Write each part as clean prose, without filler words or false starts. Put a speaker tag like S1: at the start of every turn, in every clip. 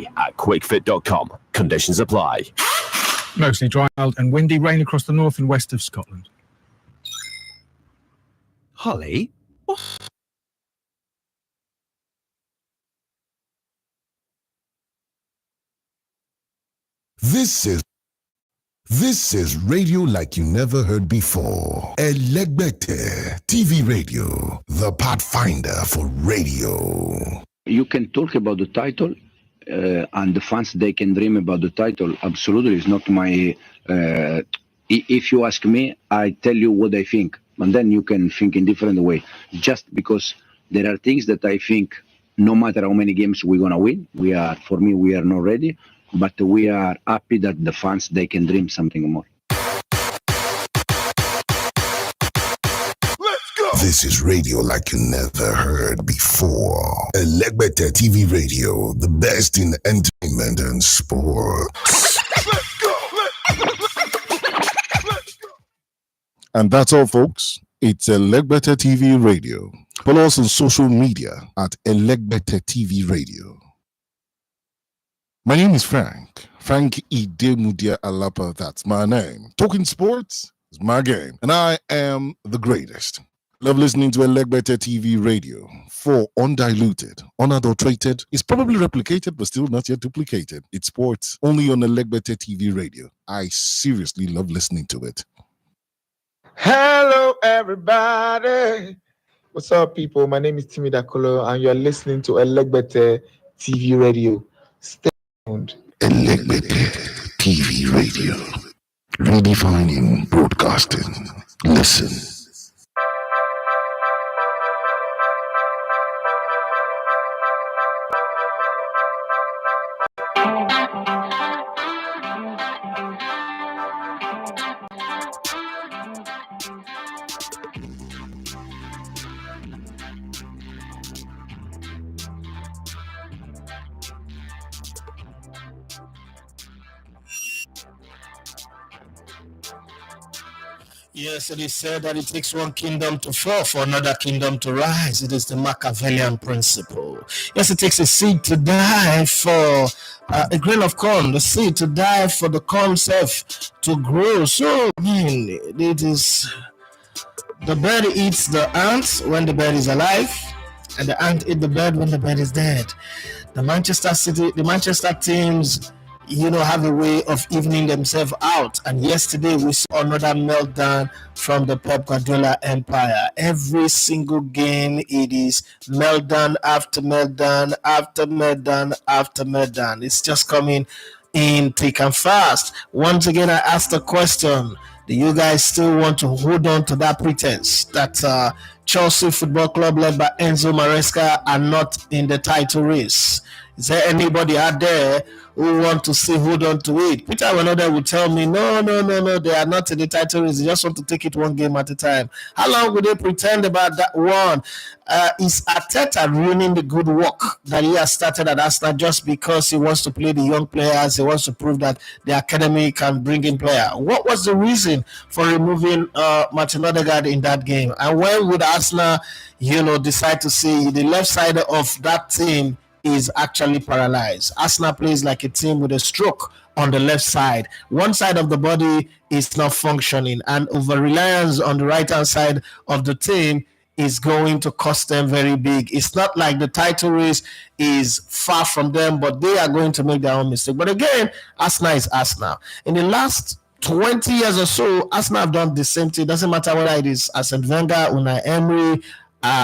S1: today at quickfit.com. Conditions apply.
S2: Mostly dry, mild and windy, rain across the north and west of Scotland.
S3: Holly, what?
S4: This is radio like you never heard before. Elegbete TV Radio, the pathfinder for radio.
S5: You can talk about the title, and the fans, they can dream about the title. Absolutely, it's not my. If you ask me, I tell you what I think, and then you can think in different way. Just because there are things that I think, no matter how many games we're gonna win, for me, we are not ready. But we are happy that the fans, they can dream something more.
S4: Let's go! This is radio like you never heard before. Elegbete TV Radio, the best in entertainment and sports. Let's go! Let's go!
S6: And that's all, folks. It's Elegbete TV Radio. Follow us on social media at Elegbete TV Radio. My name is Frank Idemudia Alapa, that's my name. Talking sports is my game, and I am the greatest. Love listening to Elegbete TV Radio for undiluted, unadulterated. It's probably replicated, but still not yet duplicated. It's sports only on Elegbete TV Radio. I seriously love listening to it.
S7: Hello, everybody. What's up, people? My name is Timmy Dakolo, and you're listening to Elegbete TV Radio. Stay tuned.
S4: Elegbete TV Radio, redefining broadcasting. Listen.
S8: Yes, it is said that it takes one kingdom to fall for another kingdom to rise. It is the Machiavellian principle. Yes, it takes a seed to die for a grain of corn, the seed to die for the corn self to grow. So, it is the bird eats the ant when the bird is alive, and the ant eats the bird when the bird is dead. The Manchester teams, have a way of evening themselves out. And yesterday we saw another meltdown from the Pep Guardiola empire. Every single game, it is meltdown after meltdown after meltdown after meltdown. It's just coming in thick and fast. Once again, I asked the question, do you guys still want to hold on to that pretense that Chelsea Football Club led by Enzo Maresca are not in the title race? Is there anybody out there who want to say hold on to it? Peter Wenoda will tell me, no, they are not in the title race. They just want to take it one game at a time. How long will they pretend about that one? Is Arteta ruining the good work that he has started at Arsenal just because he wants to play the young players? He wants to prove that the academy can bring in players. What was the reason for removing Martin Odegaard in that game? And when would Arsenal, decide to see the left side of that team is actually paralyzed? Arsenal plays like a team with a stroke on the left side. One side of the body is not functioning, and over-reliance on the right-hand side of the team is going to cost them very big. It's not like the title race is far from them, but they are going to make their own mistake. But again, Arsenal is Arsenal. In the last 20 years or so, Arsenal have done the same thing. It doesn't matter whether it is Arsene Wenger, Unai Emery,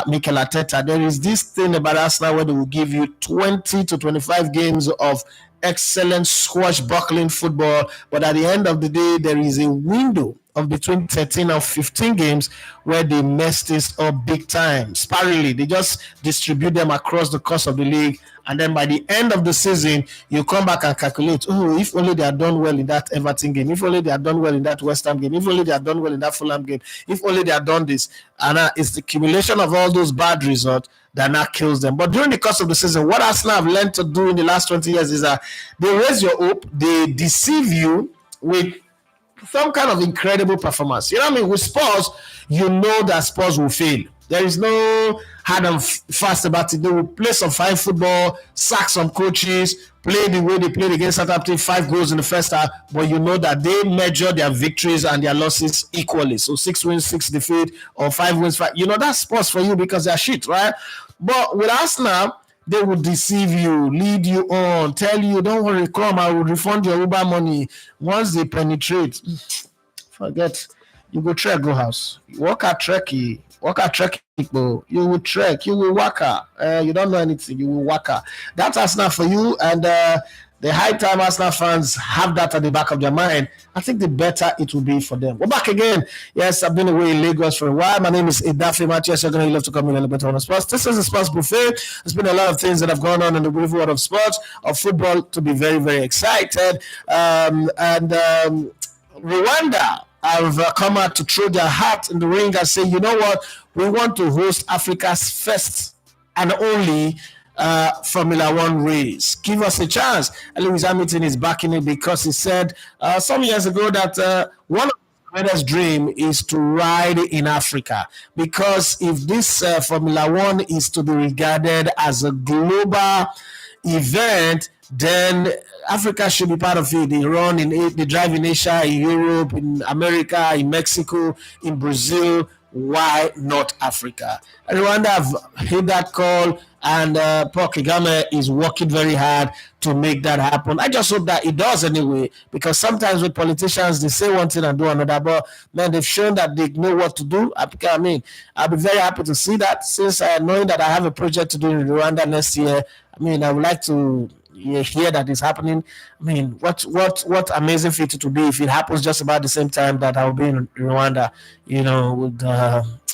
S8: Mikel Arteta. There is this thing about Arsenal where they will give you 20 to 25 games of excellent swashbuckling football, but at the end of the day, there is a window of between 13 and 15 games where they mess this up big time, sparingly. They just distribute them across the course of the league, and then by the end of the season, you come back and calculate, if only they had done well in that Everton game, if only they had done well in that West Ham game, if only they had done well in that Fulham game, if only they had done this. And it's the accumulation of all those bad results that now kills them. But during the course of the season, what Arsenal have learned to do in the last 20 years is that they raise your hope, they deceive you with some kind of incredible performance. With Spurs, that Spurs will fail. There is no hard and fast about it. They will play some fine football, sack some coaches, play the way they played against Southampton, 5 goals in the first half, but you know that they measure their victories and their losses equally. So 6 wins, 6 defeat, or 5 wins, 5. You know, that's sports for you because they're shit, right? But with Arsenal, they will deceive you, lead you on, tell you, don't worry, come, I will refund your Uber money. Once they penetrate, forget, you go trek, go house. Walk out trekkie. You will trek, you will waka. You don't know anything, you will waka. That's Arsenal for you, and the high time Arsenal fans have that at the back of their mind. I think the better it will be for them. We're back again. Yes, I've been away in Lagos for a while. My name is Idafe Mathias. You're going to love to come in a little bit on the sports. This is a sports buffet. There's been a lot of things that have gone on in the beautiful world of sports, of football, to be very, very excited. Rwanda have come out to throw their hat in the ring and say, you know what, we want to host Africa's first and only Formula One race. Give us a chance. Lewis Hamilton is backing it because he said some years ago that one of his greatest dream is to ride in Africa, because if this Formula One is to be regarded as a global event, then Africa should be part of it. They drive in Asia, in Europe, in America, in Mexico, in Brazil. Why not Africa? Rwanda have hit that call, and Paul Kagame is working very hard to make that happen. I just hope that it does anyway, because sometimes with politicians, they say one thing and do another, but man, they've shown that they know what to do. I mean, I'll be very happy to see that, since knowing that I have a project to do in Rwanda next year. I mean, I would like to hear that is happening. I mean, what amazing feat it would be if it happens just about the same time that I'll be in Rwanda. You know, with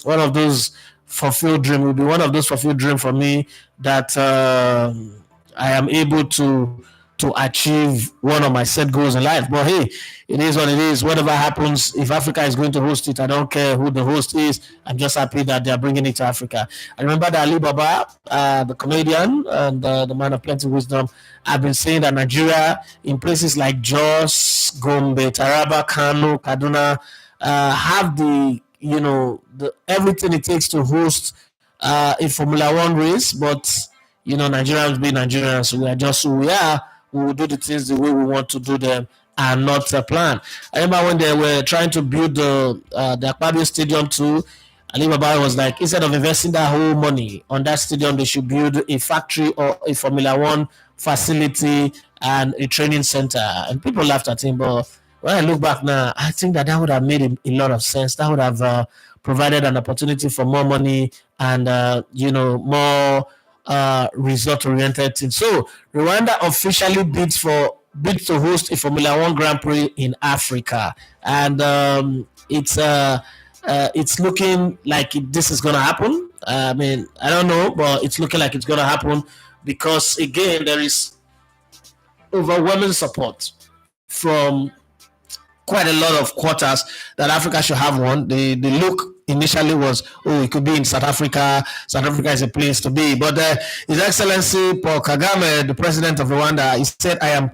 S8: one of those fulfilled dream will be one of those fulfilled dream for me, that I am able to achieve one of my set goals in life. But hey, it is what it is. Whatever happens, if Africa is going to host it, I don't care who the host is. I'm just happy that they're bringing it to Africa. I remember that Ali Baba, the comedian and the man of plenty wisdom, I've been saying that Nigeria, in places like Jos, Gombe, Taraba, Kano, Kaduna, have the everything it takes to host a Formula One race. But Nigerians be Nigerians, so we are just who we are. We will do the things the way we want to do them, and not a plan. I remember when they were trying to build the Akpabio Stadium too, Ali Baba was like, instead of investing that whole money on that stadium, they should build a factory or a Formula One facility and a training center. And people laughed at him, but when I look back now, I think that would have made a lot of sense. That would have provided an opportunity for more money and more result-oriented thing. So Rwanda officially bids to host a Formula One Grand Prix in Africa, and it's looking like this is going to happen. I mean, I don't know, but it's looking like it's going to happen, because again, there is overwhelming support from quite a lot of quarters that Africa should have one. The look initially was, it could be in South Africa. South Africa is a place to be. But His Excellency Paul Kagame, the president of Rwanda, he said, I am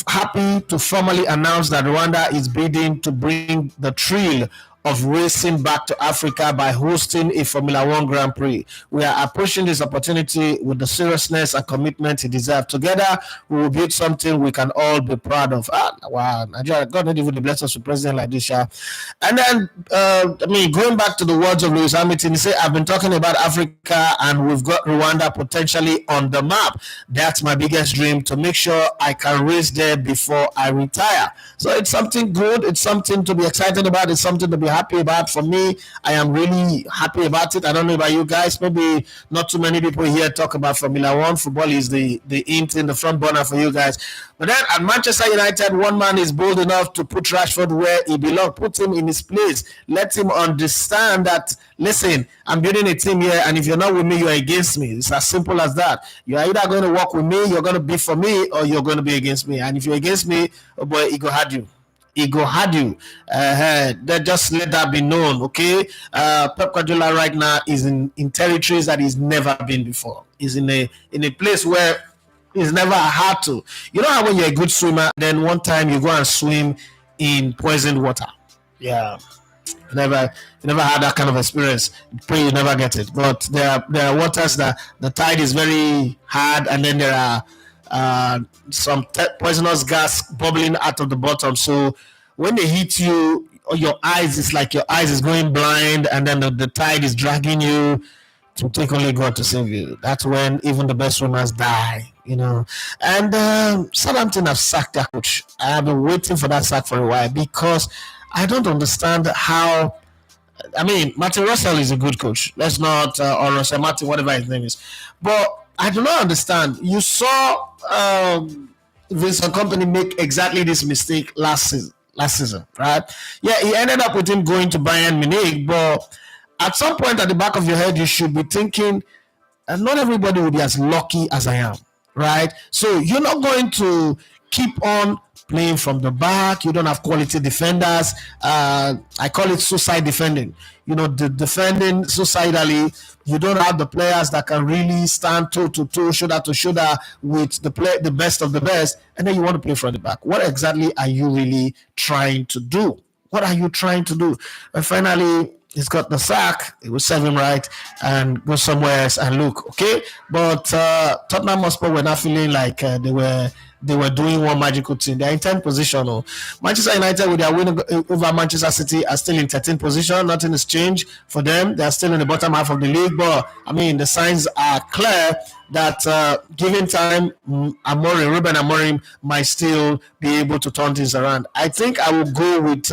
S8: happy to formally announce that Rwanda is bidding to bring the thrill of racing back to Africa by hosting a Formula One Grand Prix. We are approaching this opportunity with the seriousness and commitment it deserves. Together, we will build something we can all be proud of. Wow, Nigeria, God not even bless us with a president like this. Yeah. And then, going back to the words of Lewis Hamilton, he said, I've been talking about Africa and we've got Rwanda potentially on the map. That's my biggest dream, to make sure I can race there before I retire. So it's something good. It's something to be excited about. It's something to be happy about. For me, I am really happy about it. I don't know about you guys. Maybe not too many people here talk about Formula One. Football is the int in the front burner for you guys. But then at Manchester United, one man is bold enough to put Rashford where he belongs. Put him in his place. Let him understand that, listen, I'm building a team here, and if you're not with me, you're against me. It's as simple as that. You're either going to work with me, you're going to be for me, or you're going to be against me. And if you're against me, oh boy, Ego had you. Just let that be known, okay? Pep Guardiola right now is in territories that he's never been before. He's in a place where he's never had to. You know how when you're a good swimmer, then one time you go and swim in poisoned water. Yeah. you never had that kind of experience, pray you never get it. But there are waters that the tide is very hard, and then there are some poisonous gas bubbling out of the bottom. So when they hit you, your eyes, it's like your eyes is going blind, and then the tide is dragging you to take only God to save you. That's when even the best swimmers die, And Southampton have sacked their coach. I have been waiting for that sack for a while because I don't understand how. I mean, Martin Russell is a good coach. Let's not, or Russell Martin, whatever his name is. But I do not understand. You saw Vincent Kompany make exactly this mistake last season, right? Yeah, he ended up with him going to Bayern Munich, but at some point at the back of your head, you should be thinking, not everybody will be as lucky as I am, right? So you're not going to keep on playing from the back. You don't have quality defenders. I call it suicide defending. The defending suicidally. You don't have the players that can really stand toe to toe, shoulder to shoulder with the best of the best, and then you want to play from the back. What exactly are you really trying to do? What are you trying to do? And finally, he's got the sack. It will serve him right and go somewhere else and look, okay? But Tottenham Hotspur were not feeling like they were doing one magical thing. They're in 10th position. Manchester United, with their win over Manchester City, are still in 13th position. Nothing has changed for them. They're still in the bottom half of the league. But, I mean, the signs are clear that given time, Ruben Amorim might still be able to turn things around. I think I will go with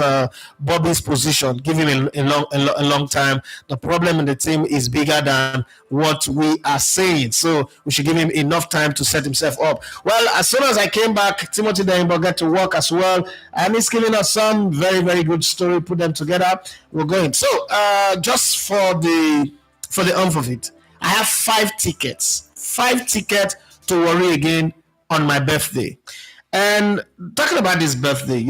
S8: Bobby's position, give him a long time. The problem in the team is bigger than what we are saying, so we should give him enough time to set himself up. Well, as soon as I came back, Timothy Daimbo got to work as well, and he's giving us some very, very good story. Put them together. We're going. So, just for the umph of it, I have 5 tickets. 5 tickets to worry again on my birthday. And talking about this birthday,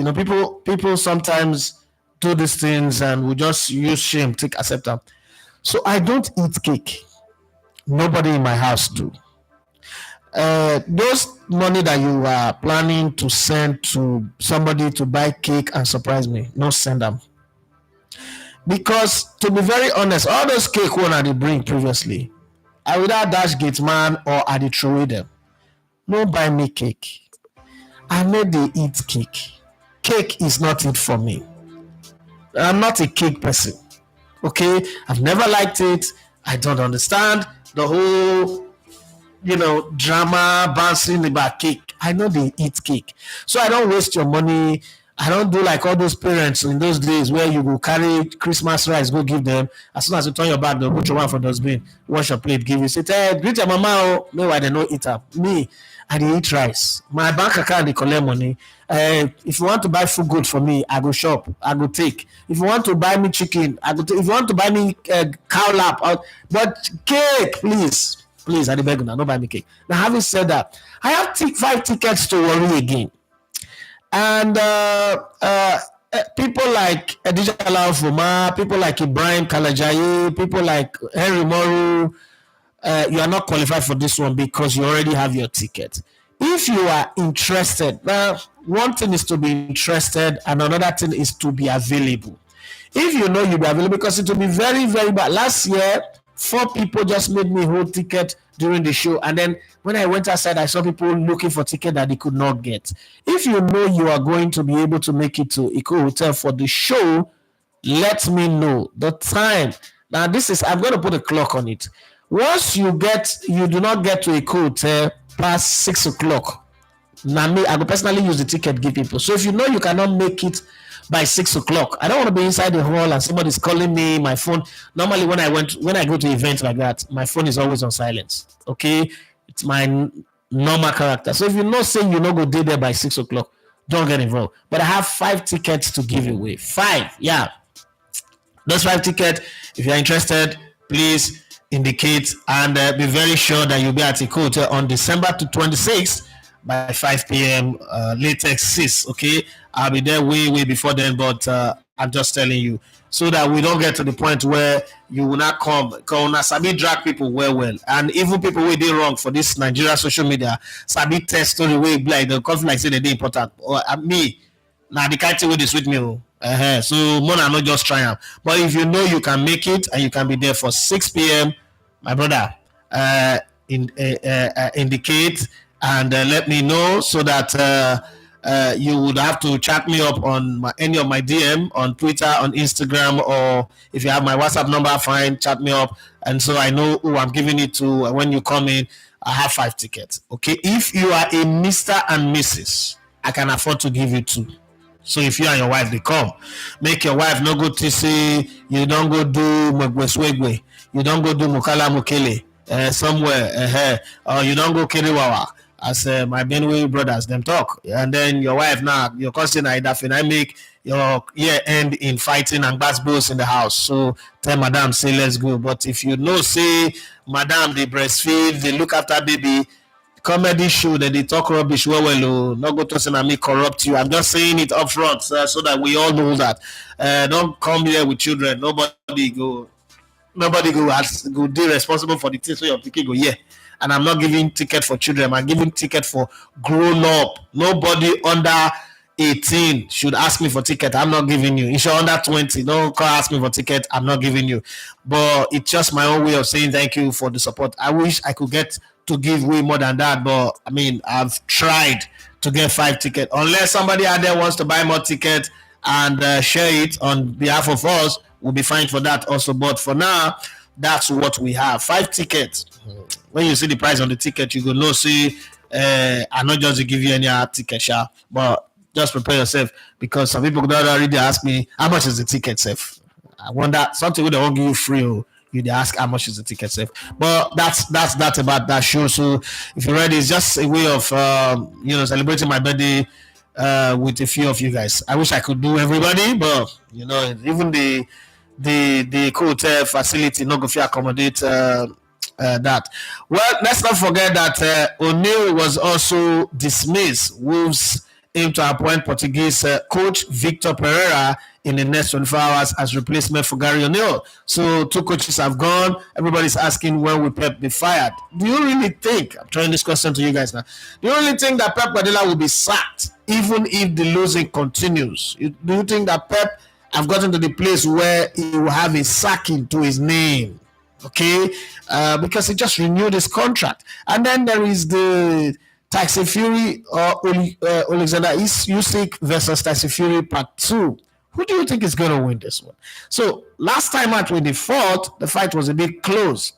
S8: people sometimes do these things and we just use shame to accept them. So I don't eat cake. Nobody in my house do. Those money that you are planning to send to somebody to buy cake and surprise me, no send them. Because to be very honest, all those cake one I did bring previously, I would have dash gate man or I did throw them. No buy me cake. I know they eat cake. Cake is not it for me. I'm not a cake person. Okay? I've never liked it. I don't understand the whole, drama bouncing about cake. I know they eat cake. So I don't waste your money. I don't do like all those parents in those days where you go carry Christmas rice, go give them. As soon as you turn your back, they'll put your one for dustbin, wash your plate, give you. Say, hey, greet your mama. No, I don't eat up. Me, I dey eat rice. My bank account, they collect money. If you want to buy food good for me, I go shop. I go take. If you want to buy me chicken, I go take. If you want to buy me cow lap, but cake, please, I beg you now, don't buy me cake. Now, having said that, I have 5 tickets to worry again. And people like Adija Alaufoma, people like Ibrahim Kalajaye, people like Henry Moru, you are not qualified for this one because you already have your ticket. If you are interested, now one thing is to be interested and another thing is to be available. If you know you'll be available, because it will be very, very bad. Last year, 4 people just made me hold ticket during the show, and then when I went outside, I saw people looking for ticket that they could not get. If you know you are going to be able to make it to Eco Hotel for the show, let me know the time. Now, I'm going to put a clock on it. Once you do not get to Eco Hotel past 6 o'clock. Now, me, I will personally use the ticket give people. So if you know you cannot make it by 6 o'clock, I don't want to be inside the hall and somebody's calling me, my phone. Normally, when I go to events like that, my phone is always on silence. Okay, it's my normal character. So if you know, say you not go there by 6 o'clock, don't get involved. But I have 5 tickets to give away. 5, yeah. Those 5 tickets, if you're interested, please indicate and be very sure that you'll be at Eco Hotel on December 26th by 5 p.m. Latest 6. Okay, I'll be there way before then, but I'm just telling you so that we don't get to the point where you will not come. Because Sabi drag people well, and even people who did wrong for this Nigeria social media. Sabi test story way like the conflict say they important. Or me, now the kind of way they sweet me. So Mona not just try am. But if you know you can make it and you can be there for 6 p.m., my brother, indicate and let me know so that you would have to chat me up on any of my DM on Twitter, on Instagram, or if you have my WhatsApp number, fine, chat me up. And so I know who I'm giving it to. When you come in, I have 5 tickets. Okay. If you are a Mr. and Mrs., I can afford to give you 2. So if you and your wife, they come, make your wife no go to say you don't go do Mwegweswegwe, you don't go do Mukala Mukele somewhere, or you don't go Kiriwawa, as my Benue brothers them talk. And then your wife now, your cousin I make your year end in fighting and basketballs in the house. So tell madam, say let's go. But if you know, say madam, they breastfeed, they look after baby, comedy show that they talk rubbish well, not go to say me corrupt you. I'm just saying it up front so that we all know that. Don't come here with children. Nobody go be responsible for the things so your ticket go yeah. And I'm not giving ticket for children, I'm giving ticket for grown up. Nobody under 18 should ask me for ticket. I'm not giving you. If you're under 20, don't call ask me for ticket. I'm not giving you. But it's just my own way of saying thank you for the support. I wish I could get to give way more than that, but I mean, I've tried to get 5 tickets. Unless somebody out there wants to buy more tickets and share it on behalf of us, we'll be fine for that also. But for now, that's what we have. 5 tickets. When you see the price on the ticket, you go no see. I'm not just to give you any ticket, but just prepare yourself because some people don't already ask me how much is the ticket safe. I wonder something they won't give you free. You they ask how much is the ticket safe. But that's about that show. So if you're ready, it's just a way of celebrating my birthday with a few of you guys. I wish I could do everybody, but even the hotel facility not going to accommodate that. Well, let's not forget that O'Neill was also dismissed. Wolves aim to appoint Portuguese coach Victor Pereira in the next 24 hours as replacement for Gary O'Neill. So 2 coaches have gone. Everybody's asking when will Pep be fired. Do you really think, I'm throwing this question to you guys now, do you really think that Pep Guardiola will be sacked even if the losing continues? Do you think that Pep have gotten to the place where he will have a sacking to his name? Okay, because he just renewed his contract. And then there is the Tyson Fury or Alexander Usyk versus Tyson Fury Part 2. Who do you think is going to win this one? So last time out when they fought, the fight was a bit close.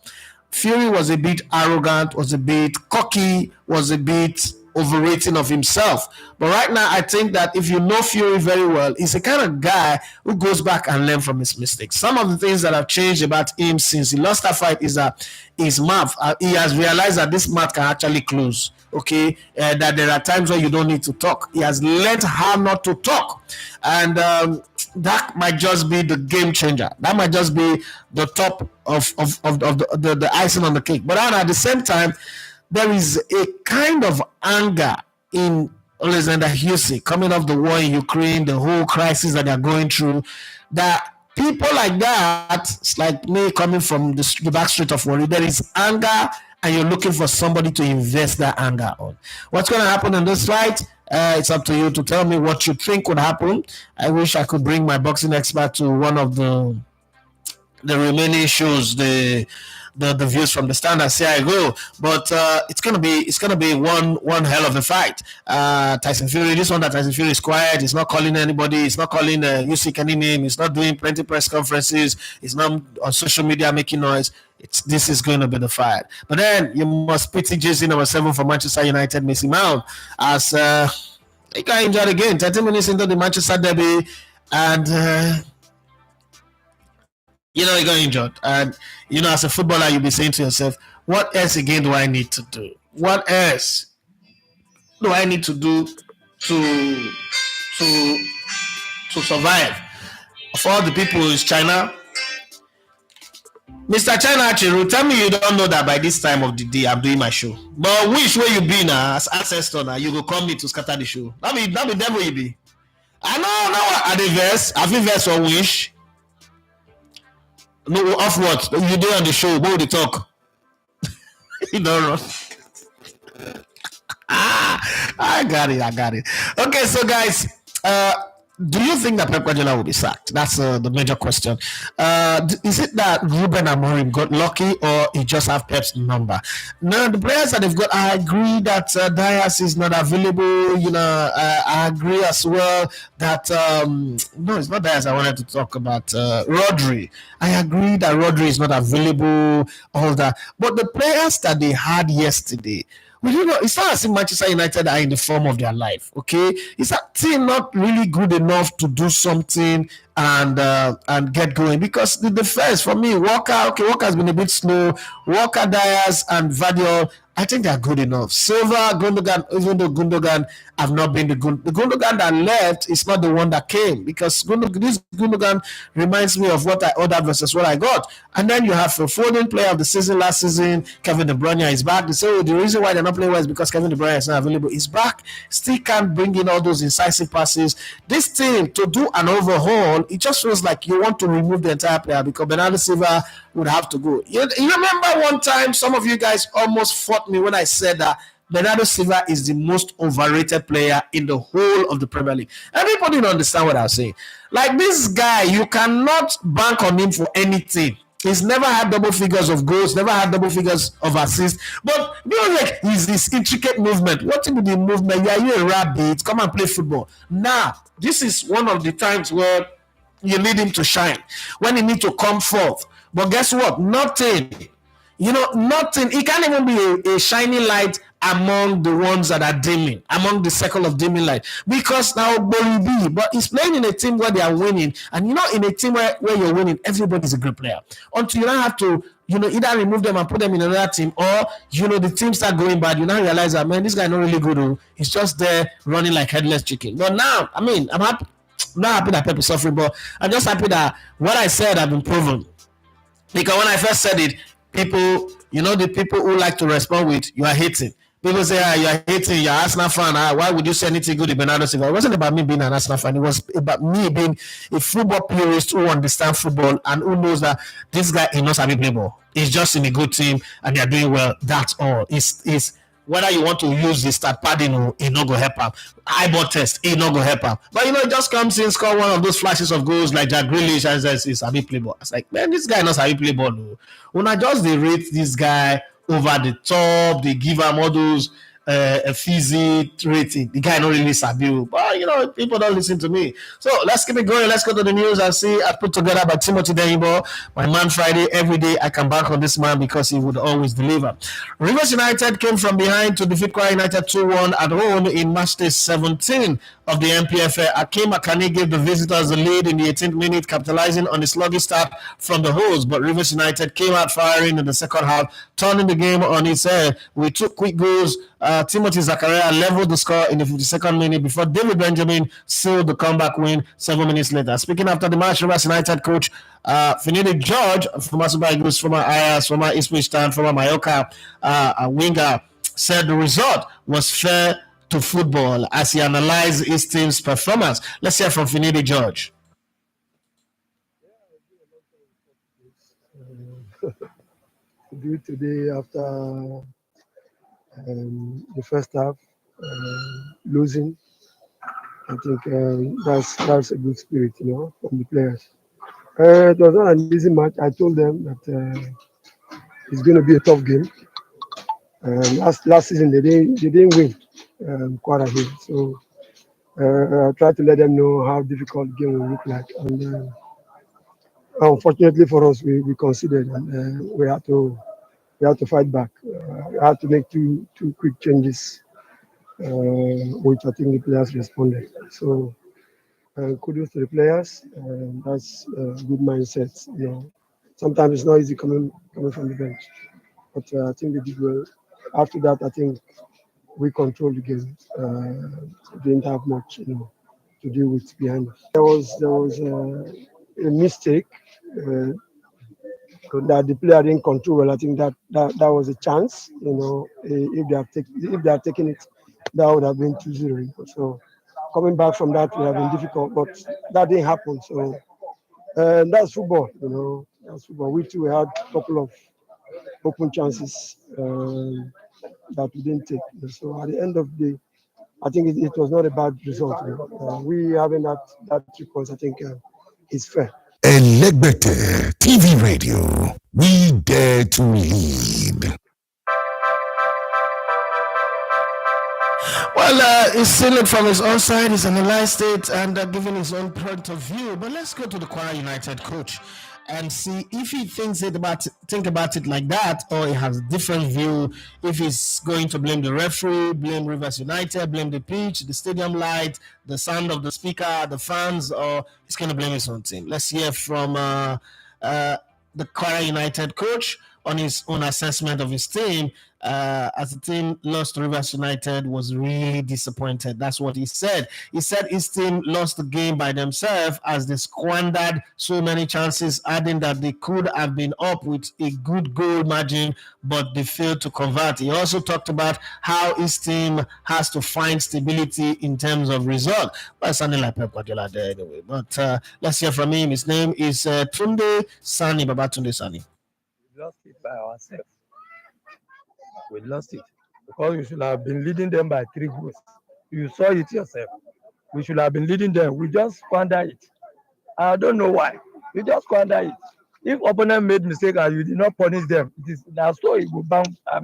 S8: Fury was a bit arrogant, was a bit cocky, was a bit overrating of himself. But right now, I think that if you know Fury very well, he's the kind of guy who goes back and learns from his mistakes. Some of the things that have changed about him since he lost that fight is that his mouth, he has realized that this mouth can actually close. Okay, that there are times where you don't need to talk. He has learned how not to talk, and that might just be the game changer. That might just be the top of the icing on the cake. But at the same time, there is a kind of anger in Alexander Usyk coming off the war in Ukraine, the whole crisis that they're going through, that people like that, it's like me coming from the back street of Warri, there is anger and you're looking for somebody to invest that anger on. What's going to happen in this fight? It's up to you to tell me what you think would happen. I wish I could bring my boxing expert to one of the remaining shows, the views from the stand and see how I go. But it's gonna be one hell of a fight. Tyson Fury, this one that Tyson Fury is quiet, he's not calling anybody, he's not calling Usyk any name, he's not doing plenty press conferences, he's not on social media making noise. This is going to be the fight. But then you must pity Jay-Z number 7 for Manchester United, Mason Mount, as he got injured again 30 minutes into the Manchester derby, and he got injured. And as a footballer, you'll be saying to yourself, what else again do I need to do? What else do I need to do to survive? For all the people is China. Mr. China Achiru, tell me you don't know that by this time of the day I'm doing my show. But which way you be now as ancestor now? You go call me to scatter the show. That be them way you be. I know at the verse. Have you verse or wish? No, off what? You do on the show, what would you talk? You don't know. I got it. Okay, so guys, do you think that Pep Guardiola will be sacked? That's the major question. Is it that Ruben Amorim got lucky, or he just have Pep's number? Now, the players that they've got, I agree that Dias is not available. I agree as well that no, it's not Dias. I wanted to talk about Rodri. I agree that Rodri is not available. All that, but the players that they had yesterday. Well, it's not as if Manchester United are in the form of their life. Okay, is that team not really good enough to do something and get going? Because the defense for me, Walker has been a bit slow. Walker, Dias, and Vardiol, I think they are good enough. Silva, Gundogan, even though Gundogan have not been the Gundogan that left is not the one that came, because this Gundogan reminds me of what I ordered versus what I got. And then you have a Foden, player of the season last season, Kevin De Bruyne is back. They say, the reason why they're not playing well is because Kevin De Bruyne is not available. He's back, still can't bring in all those incisive passes. This team, to do an overhaul, it just feels like you want to remove the entire player, because Bernardo Silva would have to go. You remember one time some of you guys almost fought me when I said that Bernardo Silva is the most overrated player in the whole of the Premier League. Everybody didn't understand what I was saying. Like, this guy, you cannot bank on him for anything. He's never had double figures of goals, never had double figures of assists. But like he's this intricate movement. What with the movement? Yeah, you're a rabbit. Come and play football. Now, this is one of the times where you need him to shine, when he needs to come forth. But guess what? Nothing. Nothing. He can't even be a shining light among the ones that are dimming, among the circle of dimming light. Because now Bolibi, but he's playing in a team where they are winning. And in a team where you're winning, everybody's a great player. Until you don't have to, either remove them and put them in another team, or, the team start going bad, you now realize that, man, this guy not really good. He's just there running like headless chicken. But now, I'm happy. I'm not happy that Pep is suffering, but I'm just happy that what I said have been proven. Because when I first said it, people, the people who like to respond with, you are hating. People say, you are hating, you're an Arsenal fan. Why would you say anything good to Bernardo Silva? It wasn't about me being an Arsenal fan. It was about me being a football purist who understands football and who knows that this guy is not a play ball. He's just in a good team and they're doing well. That's all. It's whether you want to use the start padding or it not go help him. Eyeball test, it not go help him. But it just comes in, score one of those flashes of goals like Jack Grealish and says it's a big play ball. It's like, man, this guy knows how to play ball. When I just rate this guy over the top, they give him all those a fizzy rating. The guy not really sabi, but people don't listen to me. So let's keep it going. Let's go to the news and see. I put together by Timothy Denibo, my man Friday. Every day I can bank on this man because he would always deliver. Rivers United came from behind to defeat Kwara United 2-1 at home in match day 17 of the NPFL. Akim Akani gave the visitors the lead in the 18th minute, capitalizing on the sluggish start from the host. But Rivers United came out firing in the second half, turning the game on its head. We took quick goals. Timothy Zakaria leveled the score in the 52nd minute before David Benjamin sealed the comeback win 7 minutes later. Speaking after the match, Rivers United coach Finidi George, former Super Eagles, former Ayers, former Ipswich Town, former Mallorca winger, said the result was fair to football as he analyzed his team's performance. Let's hear from Finidi George.
S9: Do it today after the first half losing. I think that's a good spirit, from the players. It was not an easy match. I told them that it's going to be a tough game. Last season they didn't win Kwara here, so I tried to let them know how difficult the game will look like. And unfortunately for us, we conceded, and we had to fight back. We had to make two quick changes, which I think the players responded. So kudos to the players. That's a good mindset. Sometimes it's not easy coming from the bench, but I think they did well. After that, I think we controlled the game. Didn't have much, to deal with behind us. There was a mistake that the player didn't control well. I think that was a chance. If they had taken it, that would have been 2-0. So coming back from that would have been difficult, but that didn't happen. So that's football. That's football. We too had a couple of open chances that we didn't take. So at the end of the day, I think it was not a bad result. We having that 3 points, I think, is fair.
S4: Elegbete TV Radio. We dare to lead.
S8: Well, he's seeing it from his own side. He's analyzed it and giving his own point of view. But let's go to the Kwara United coach and see if he think about it like that, or he has a different view. If he's going to blame the referee, blame Rivers United, blame the pitch, the stadium light, the sound of the speaker, the fans, or he's going to blame his own team. Let's hear from the Kwara United coach on his own assessment of his team. As the team lost to Rivers United, was really disappointed. That's what he said. He said his team lost the game by themselves as they squandered so many chances, adding that they could have been up with a good goal margin, but they failed to convert. He also talked about how his team has to find stability in terms of result. Well, sounding like Pep Guardiola there anyway. But let's hear from him. His name is Tunde Sani, Babatunde Sani.
S9: We lost it by ourselves. We lost it because we should have been leading them by 3 goals. You saw it yourself. We should have been leading them. We just squandered it. I don't know why. We just squandered it. If opponent made mistake and you did not punish them, it is now so it will bounce back.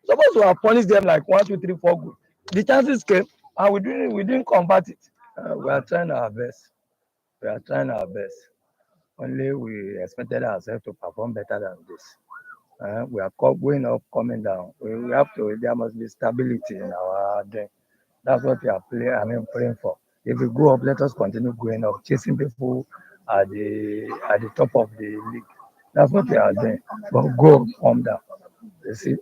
S9: Supposed to have punished them like 1, 2, 3, 4 goals. The chances came and we didn't convert it. We are trying our best. Only we expected ourselves to perform better than this. We are going up, coming down. We have to. There must be stability in our game. That's what we are praying for. If we go up, let us continue going up, chasing people at the top of the league. That's what we are doing. But go, calm down. You see.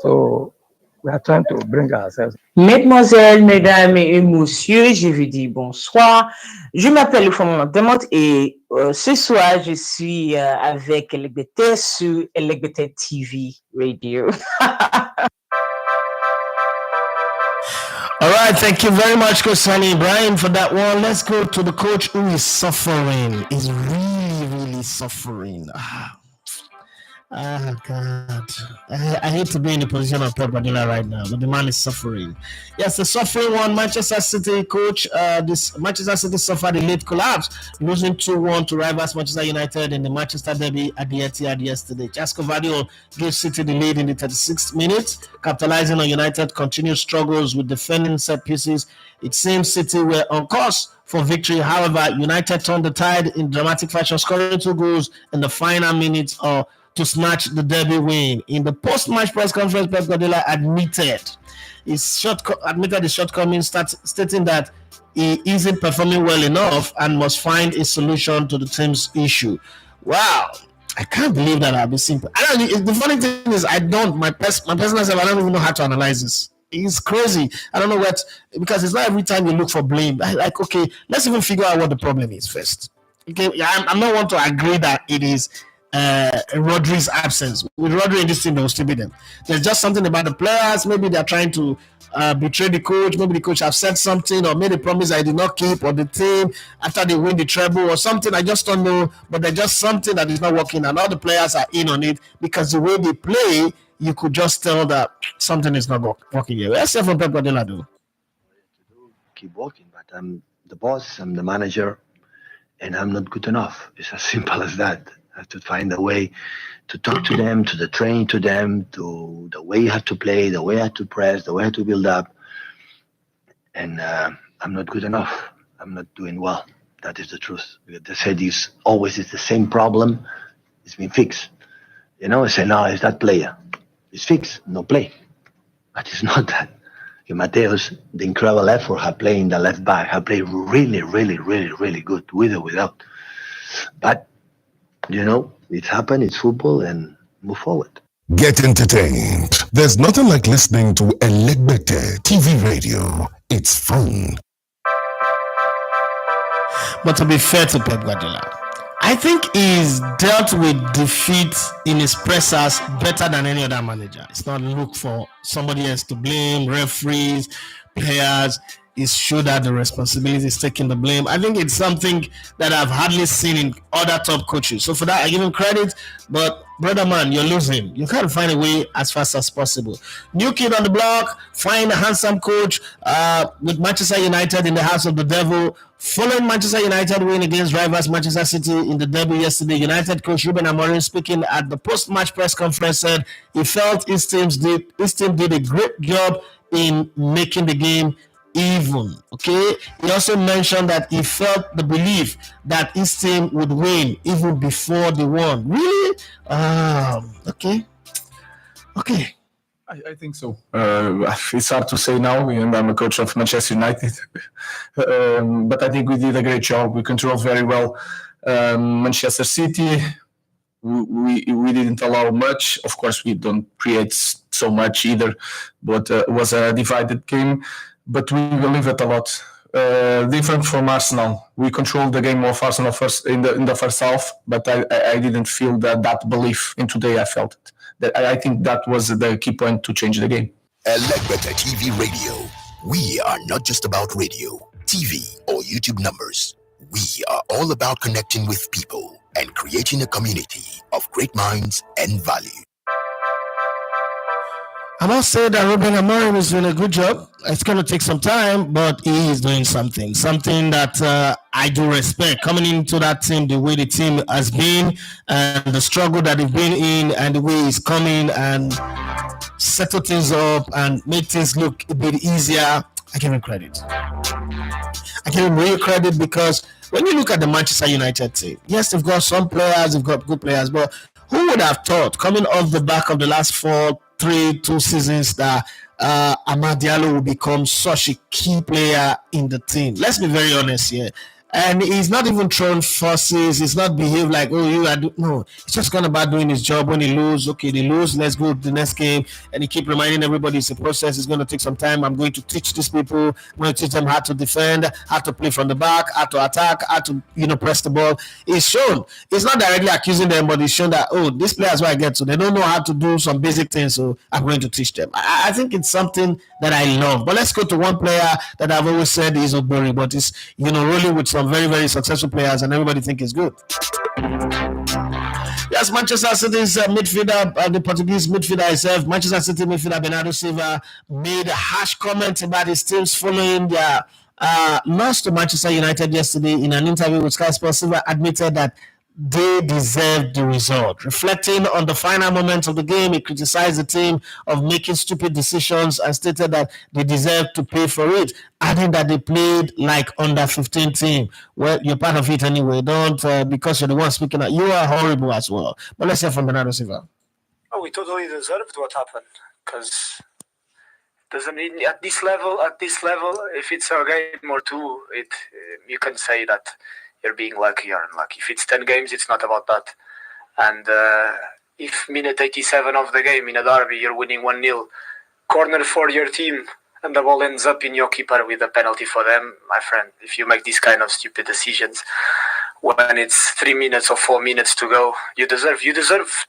S9: So we are trying to bring ourselves.
S10: Mesdemoiselles, mesdames et messieurs, je vous dis bonsoir. Je m'appelle Oufama Demote et ce soir, je suis avec Elegbete sur Elegbete TV Radio.
S8: All right, thank you very much, Coach Sani Ibrahim, for that one. Let's go to the coach who is suffering. He's really, really suffering. God. I hate to be in the position of Pep Guardiola right now, but the man is suffering. Yes, the suffering one, Manchester City coach. This Manchester City suffered a late collapse, losing 2-1 to rivals Manchester United in the Manchester derby at the Etihad yesterday. Jasko Vardiol gave City the lead in the 36th minute, capitalizing on United's continued struggles with defending set pieces. It seems City were on course for victory. However, United turned the tide in dramatic fashion, scoring 2 goals in the final minutes to snatch the derby win. In the post-match press conference, Pep Guardiola admitted his shortcomings, stating that he isn't performing well enough and must find a solution to the team's issue. Wow, I can't believe that I'll be simple. The funny thing is, my personal self, I don't even know how to analyze this. It's crazy. I don't know because it's not every time you look for blame. Okay, let's even figure out what the problem is first. Okay, I'm not want to agree that it is Rodri's absence. With Rodri in this team, they will still be them. There's just something about the players. Maybe they're trying to betray the coach. Maybe the coach have said something or made a promise I did not keep, or the team after they win the treble or something. I just don't know. But there's just something that is not working, and all the players are in on it because the way they play, you could just tell that something is not working here. Let's see from Pep Guardiola do.
S5: Keep working, but I'm the boss. I'm the manager, and I'm not good enough. It's as simple as that. I have to find a way to talk to them, to train to them, to the way you have to play, the way I have to press, the way I have to build up. And I'm not good enough. I'm not doing well. That is the truth. They said it's the same problem. It's been fixed. I say, no, it's that player. It's fixed, no play. But it's not that. Mateus, the incredible effort, have played in the left back, have played really, really, really, really good, with or without. But it's happened, it's football, and move forward.
S4: Get entertained. There's nothing like listening to Elegbete TV Radio. It's fun.
S8: But to be fair to Pep Guardiola, I think he's dealt with defeat in his pressers better than any other manager. It's not look for somebody else to blame, referees, players. His shoulder the responsibility, is taking the blame. I think it's something that I've hardly seen in other top coaches. So for that, I give him credit. But brother man, you're losing. You can't find a way as fast as possible. New kid on the block, find a handsome coach with Manchester United in the house of the devil. Following Manchester United win against rivals Manchester City in the derby yesterday, United coach Ruben Amorim, speaking at the post-match press conference, said he felt his team did a great job in making the game even. Okay, he also mentioned that he felt the belief that his team would win even before they won. Really? Okay.
S11: I think so. It's hard to say now, and I'm a coach of Manchester United. But I think we did a great job. We controlled very well Manchester City. We didn't allow much. Of course, we don't create so much either, but it was a divided game. But we believe it a lot. Different from Arsenal. We controlled the game of Arsenal first in the first half, but I didn't feel that belief. And today I felt it. I think that was the key point to change the game.
S12: Elegbete TV Radio. We are not just about radio, TV, or YouTube numbers. We are all about connecting with people and creating a community of great minds and value.
S8: I must say that Ruben Amorim is doing a good job. It's going to take some time, but he is doing something that I do respect. Coming into that team, the way the team has been, and the struggle that they've been in, and the way he's coming and settle things up and make things look a bit easier, I give him credit. I give him real credit because when you look at the Manchester United team, yes, they've got some players, they've got good players, but who would have thought, coming off the back of the last 2 seasons, that Amad Diallo will become such a key player in the team? Let's be very honest here. And he's not even thrown forces. He's not behaved like, no. He's just gone about doing his job. When he lose, okay, they lose. Let's go to the next game. And he keep reminding everybody it's a process. It's going to take some time. I'm going to teach these people. I'm going to teach them how to defend, how to play from the back, how to attack, how to press the ball. He's shown. He's not directly accusing them, but he's shown that these players where I get to, they don't know how to do some basic things. So I'm going to teach them. I think it's something that I love. But let's go to one player that I've always said is Ogbori, but it's rolling with some very, very successful players, and everybody think is good. Yes, Manchester City's midfielder, the Portuguese midfielder himself, Manchester City midfielder Bernardo Silva, made a harsh comment about his teams following their loss to Manchester United yesterday. In an interview with Sky Sports, Silva admitted that they deserved the result. Reflecting on the final moments of the game, he criticized the team of making stupid decisions and stated that they deserved to pay for it, adding that they played like under 15 team. Well, you're part of it anyway. Don't, because you're the one speaking out. You are horrible as well. But let's hear from Bernardo Silva.
S13: Oh, we totally deserved what happened, because doesn't mean at this level, if it's a game or two, you can say that you're being lucky or unlucky. If it's 10 games, it's not about that. And if minute 87 of the game in a derby, you're winning 1-0, corner for your team, and the ball ends up in your keeper with a penalty for them, my friend, if you make these kind of stupid decisions when it's 3 minutes or 4 minutes to go, you deserve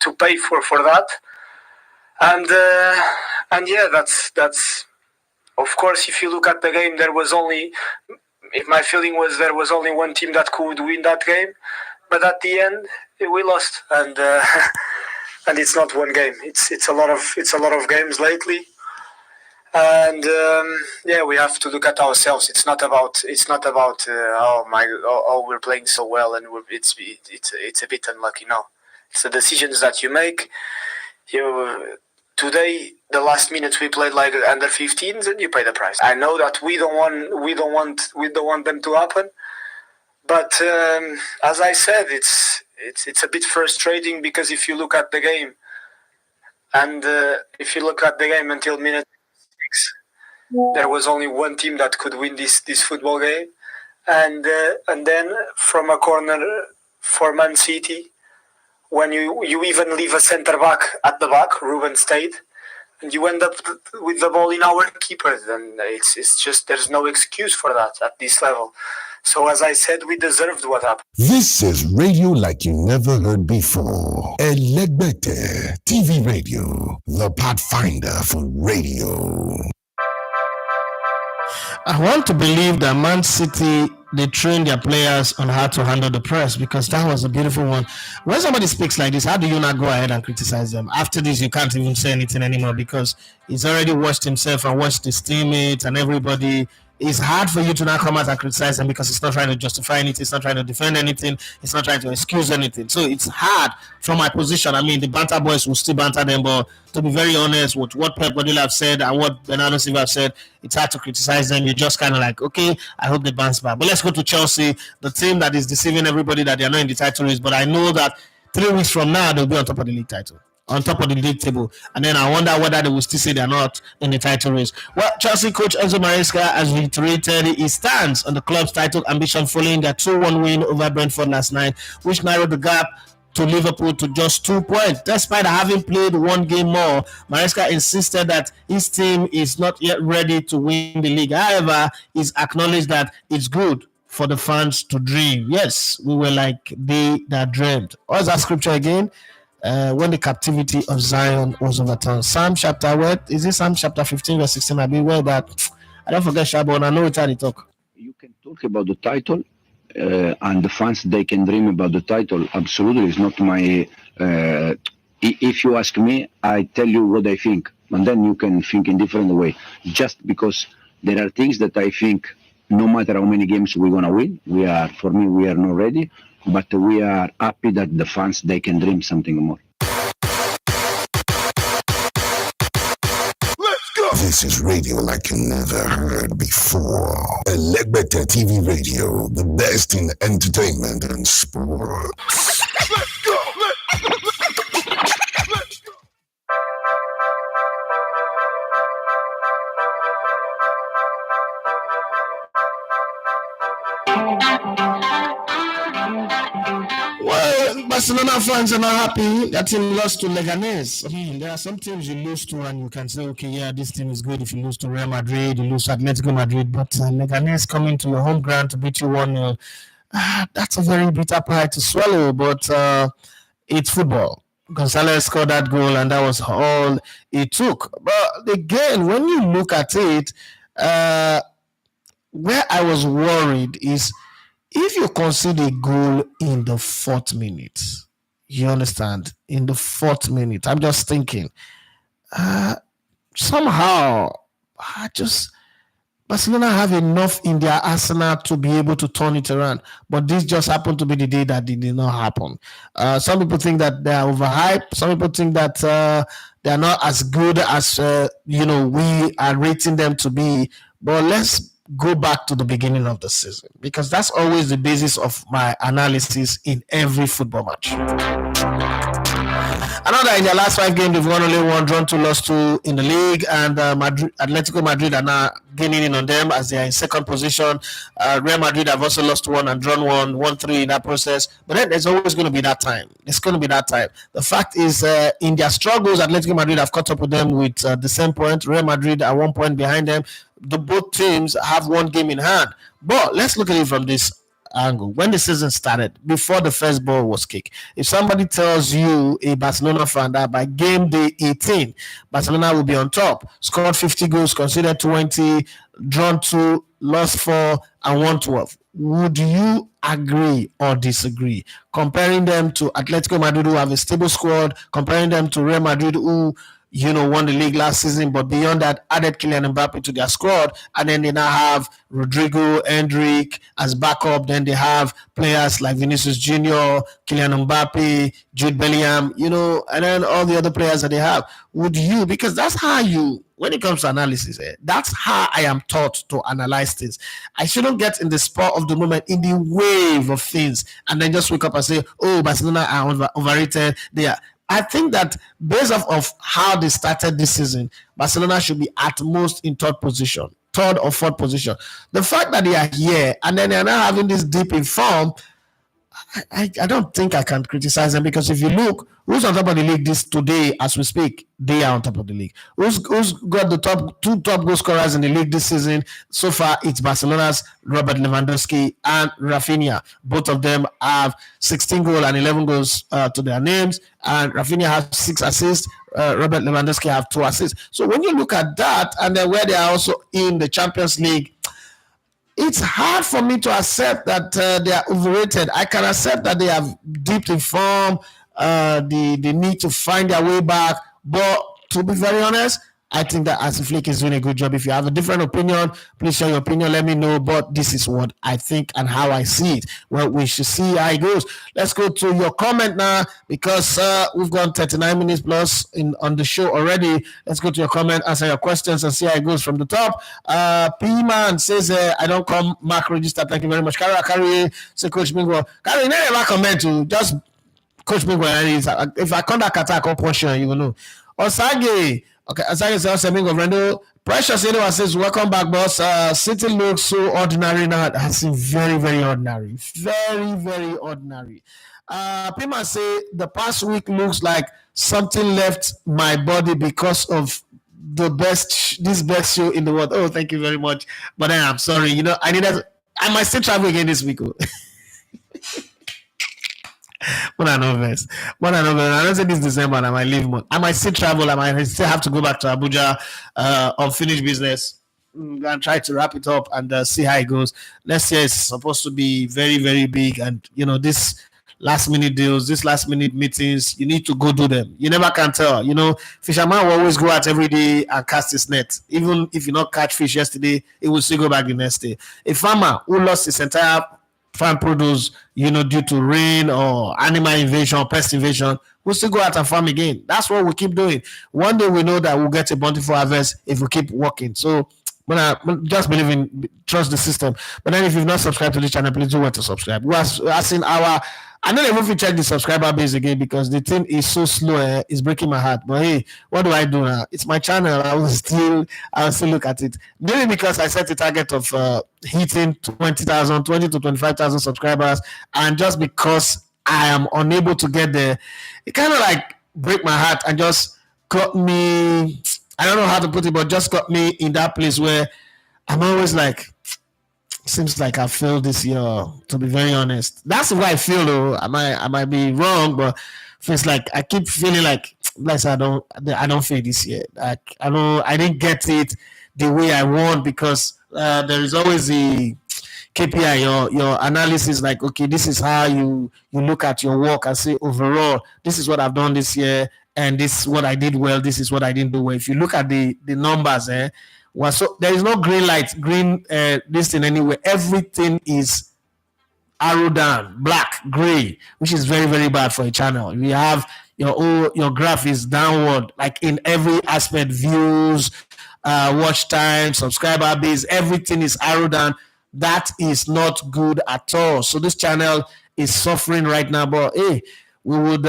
S13: to pay for that. And yeah, that's of course, if you look at the game, my feeling was there was only one team that could win that game, but at the end we lost, and it's not one game. It's a lot of games lately, and we have to look at ourselves. It's not about we're playing so well and it's a bit unlucky. No, it's the decisions that you make. Today, the last minutes we played like under 15s, and you pay the price. I know that we don't want them to happen, but as I said, it's a bit frustrating, because if you look at the game, and until minute 6, there was only one team that could win this football game, and then from a corner for Man City, when you even leave a centre back at the back, Ruben stayed, and you end up with the ball in our keeper, then it's just, there's no excuse for that at this level. So as I said, we deserved what happened.
S4: This is radio like you never heard before. Elegbete TV Radio, the pathfinder for radio.
S8: I want to believe that Man City, they train their players on how to handle the press, because that was a beautiful one. When somebody speaks like this, how do you not go ahead and criticize them? After this, you can't even say anything anymore because he's already watched himself and watched his teammates and everybody. It's hard for you to now come out and criticize him because it's not trying to justify anything, it's not trying to defend anything, it's not trying to excuse anything. So it's hard from my position. I mean, the banter boys will still banter them, but to be very honest with what Pep Guardiola have said and what Bernardo Silva have said, it's hard to criticize them. You're just kind of like, okay, I hope they bounce back. But let's go to Chelsea, the team that is deceiving everybody that they are not in the title race. But I know that 3 weeks from now, they'll be on top of the league title, on top of the league table. And then I wonder whether they will still say they're not in the title race. Well, Chelsea coach Enzo Maresca has reiterated his stance on the club's title ambition following their 2-1 win over Brentford last night, which narrowed the gap to Liverpool to just 2 points. Despite having played one game more, Maresca insisted that his team is not yet ready to win the league. However, he's acknowledged that it's good for the fans to dream. Yes, we were like they that dreamed. What's that scripture again? When the captivity of Zion was overturned. Psalm chapter, what is it? Psalm chapter 15 verse 16. I mean, where that, I don't forget Shabon, I know it's how they talk.
S5: You can talk about the title, and the fans, they can dream about the title. Absolutely, it's not my. If you ask me, I tell you what I think, and then you can think in different way. Just because there are things that I think, no matter how many games we're gonna win, for me, we are not ready. But we are happy that the fans, they can dream something more.
S4: Let's go! This is radio like you never heard before. Elegbete TV Radio, the best in entertainment and sports. Let's go! Let's go!
S8: Well, Barcelona fans are not happy. That team lost to Leganes. I mean, there are some teams you lose to and you can say, okay, yeah, this team is good. If you lose to Real Madrid, you lose to Atletico Madrid, but Leganes coming to your home ground to beat you 1-0, that's a very bitter pie to swallow, but it's football. Gonzalez scored that goal and that was all it took. But again, when you look at it, where I was worried is, if you concede a goal in the 4th minute, you understand, in the 4th minute, I'm just thinking, somehow, Barcelona have enough in their arsenal to be able to turn it around. But this just happened to be the day that it did not happen. Some people think that they are overhyped. Some people think that they are not as good as, we are rating them to be. But let's go back to the beginning of the season, because that's always the basis of my analysis in every football match. I know that in their last 5 games, they've won only 1, drawn 2, lost 2 in the league, and Atletico Madrid are now gaining in on them as they are in 2nd position. Real Madrid have also lost 1 and drawn 1, won 3 in that process. But then there's always going to be that time. It's going to be that time. The fact is, in their struggles, Atletico Madrid have caught up with them with the same point. Real Madrid are 1 point behind them. Both teams have 1 game in hand. But let's look at it from this angle. When the season started, before the first ball was kicked, if somebody tells you, a Barcelona fan, that by game day 18, Barcelona will be on top, scored 50 goals, conceded 20, drawn 2, lost 4, and won 12, would you agree or disagree? Comparing them to Atletico Madrid, who have a stable squad, comparing them to Real Madrid, who won the league last season, but beyond that, added Kylian Mbappe to their squad, and then they now have Rodrigo, Endrick as backup. Then they have players like Vinicius Junior, Kylian Mbappe, Jude Bellingham, and then all the other players that they have. Would you, because that's how when it comes to analysis, that's how I am taught to analyze things. I shouldn't get in the spur of the moment, in the wave of things, and then just wake up and say, oh, Barcelona are overrated. They are. I think that based off of how they started this season, Barcelona should be at most in 3rd position, 3rd or 4th position. The fact that they are here and then they are now having this dip in form, I don't think I can criticize them, because if you look, who's on top of the league this today as we speak, they are on top of the league. Who's got the 2 top goal scorers in the league this season? So far, it's Barcelona's Robert Lewandowski and Rafinha. Both of them have 16 goals and 11 goals to their names, and Rafinha has 6 assists. Robert Lewandowski have 2 assists. So when you look at that, and then where they are also in the Champions League, it's hard for me to accept that they are overrated. I can accept that they have dipped in form, the need to find their way back. But to be very honest, I think that Hansi Flick is doing a good job. If you have a different opinion, please share your opinion. Let me know. But this is what I think and how I see it. Well, we should see how it goes. Let's go to your comment now because we've gone 39 minutes plus on the show already. Let's go to your comment, answer your questions, and see how it goes from the top. P-Man says, I don't come mark register. Thank you very much. Carry, say Coach Mingo. Carry, never comment to just Coach Mingo. If I conduct attack or portion, you will know. Osage. Okay, Asage says, Rendo. Precious anyone says, welcome back, boss. City looks so ordinary now. It seemed very, very ordinary. Very, very ordinary. Pima say, the past week looks like something left my body because of this best show in the world. Oh, thank you very much. But I'm sorry. You know, I might still travel again this week. When I know best. I don't say this December and I might leave month. I might still travel. I might still have to go back to Abuja unfinished business and try to wrap it up and see how it goes. Next year is supposed to be very, very big. And, you know, this last minute deals, this last minute meetings, you need to go do them. You never can tell. You know, fisherman will always go out every day and cast his net. Even if you not catch fish yesterday, it will still go back the next day. A farmer who lost his entire farm produce, you know, due to rain or animal invasion or pest invasion, we'll still go out and farm again. That's what we keep doing. One day we know that we'll get a bountiful harvest if we keep working. So when I just believe in, trust the system. But then if you've not subscribed to this channel, please do want to subscribe. We are asking I know they will check the subscriber base again because the thing is so slow. It's breaking my heart. But hey, what do I do now? It's my channel. I will still look at it. Maybe because I set a target of hitting 20 to 25,000 subscribers, and just because I am unable to get there, it kind of like break my heart and just got me. I don't know how to put it, but just got me in that place where I'm always like, seems like I failed this year, to be very honest. That's the way I feel, though. I might be wrong, but feels like I keep feeling like, bless, I don't fail this year. Like I didn't get it the way I want because there is always the KPI, your analysis. Like, okay, this is how you look at your work and say overall, this is what I've done this year, and this is what I did well. This is what I didn't do well. If you look at the numbers, well, so there is no green light, this thing anywhere. Everything is arrow down, black, gray, which is very, very bad for a channel. You have your graph is downward, like in every aspect, views, watch time, subscriber base, everything is arrow down. That is not good at all. So this channel is suffering right now, but hey, we would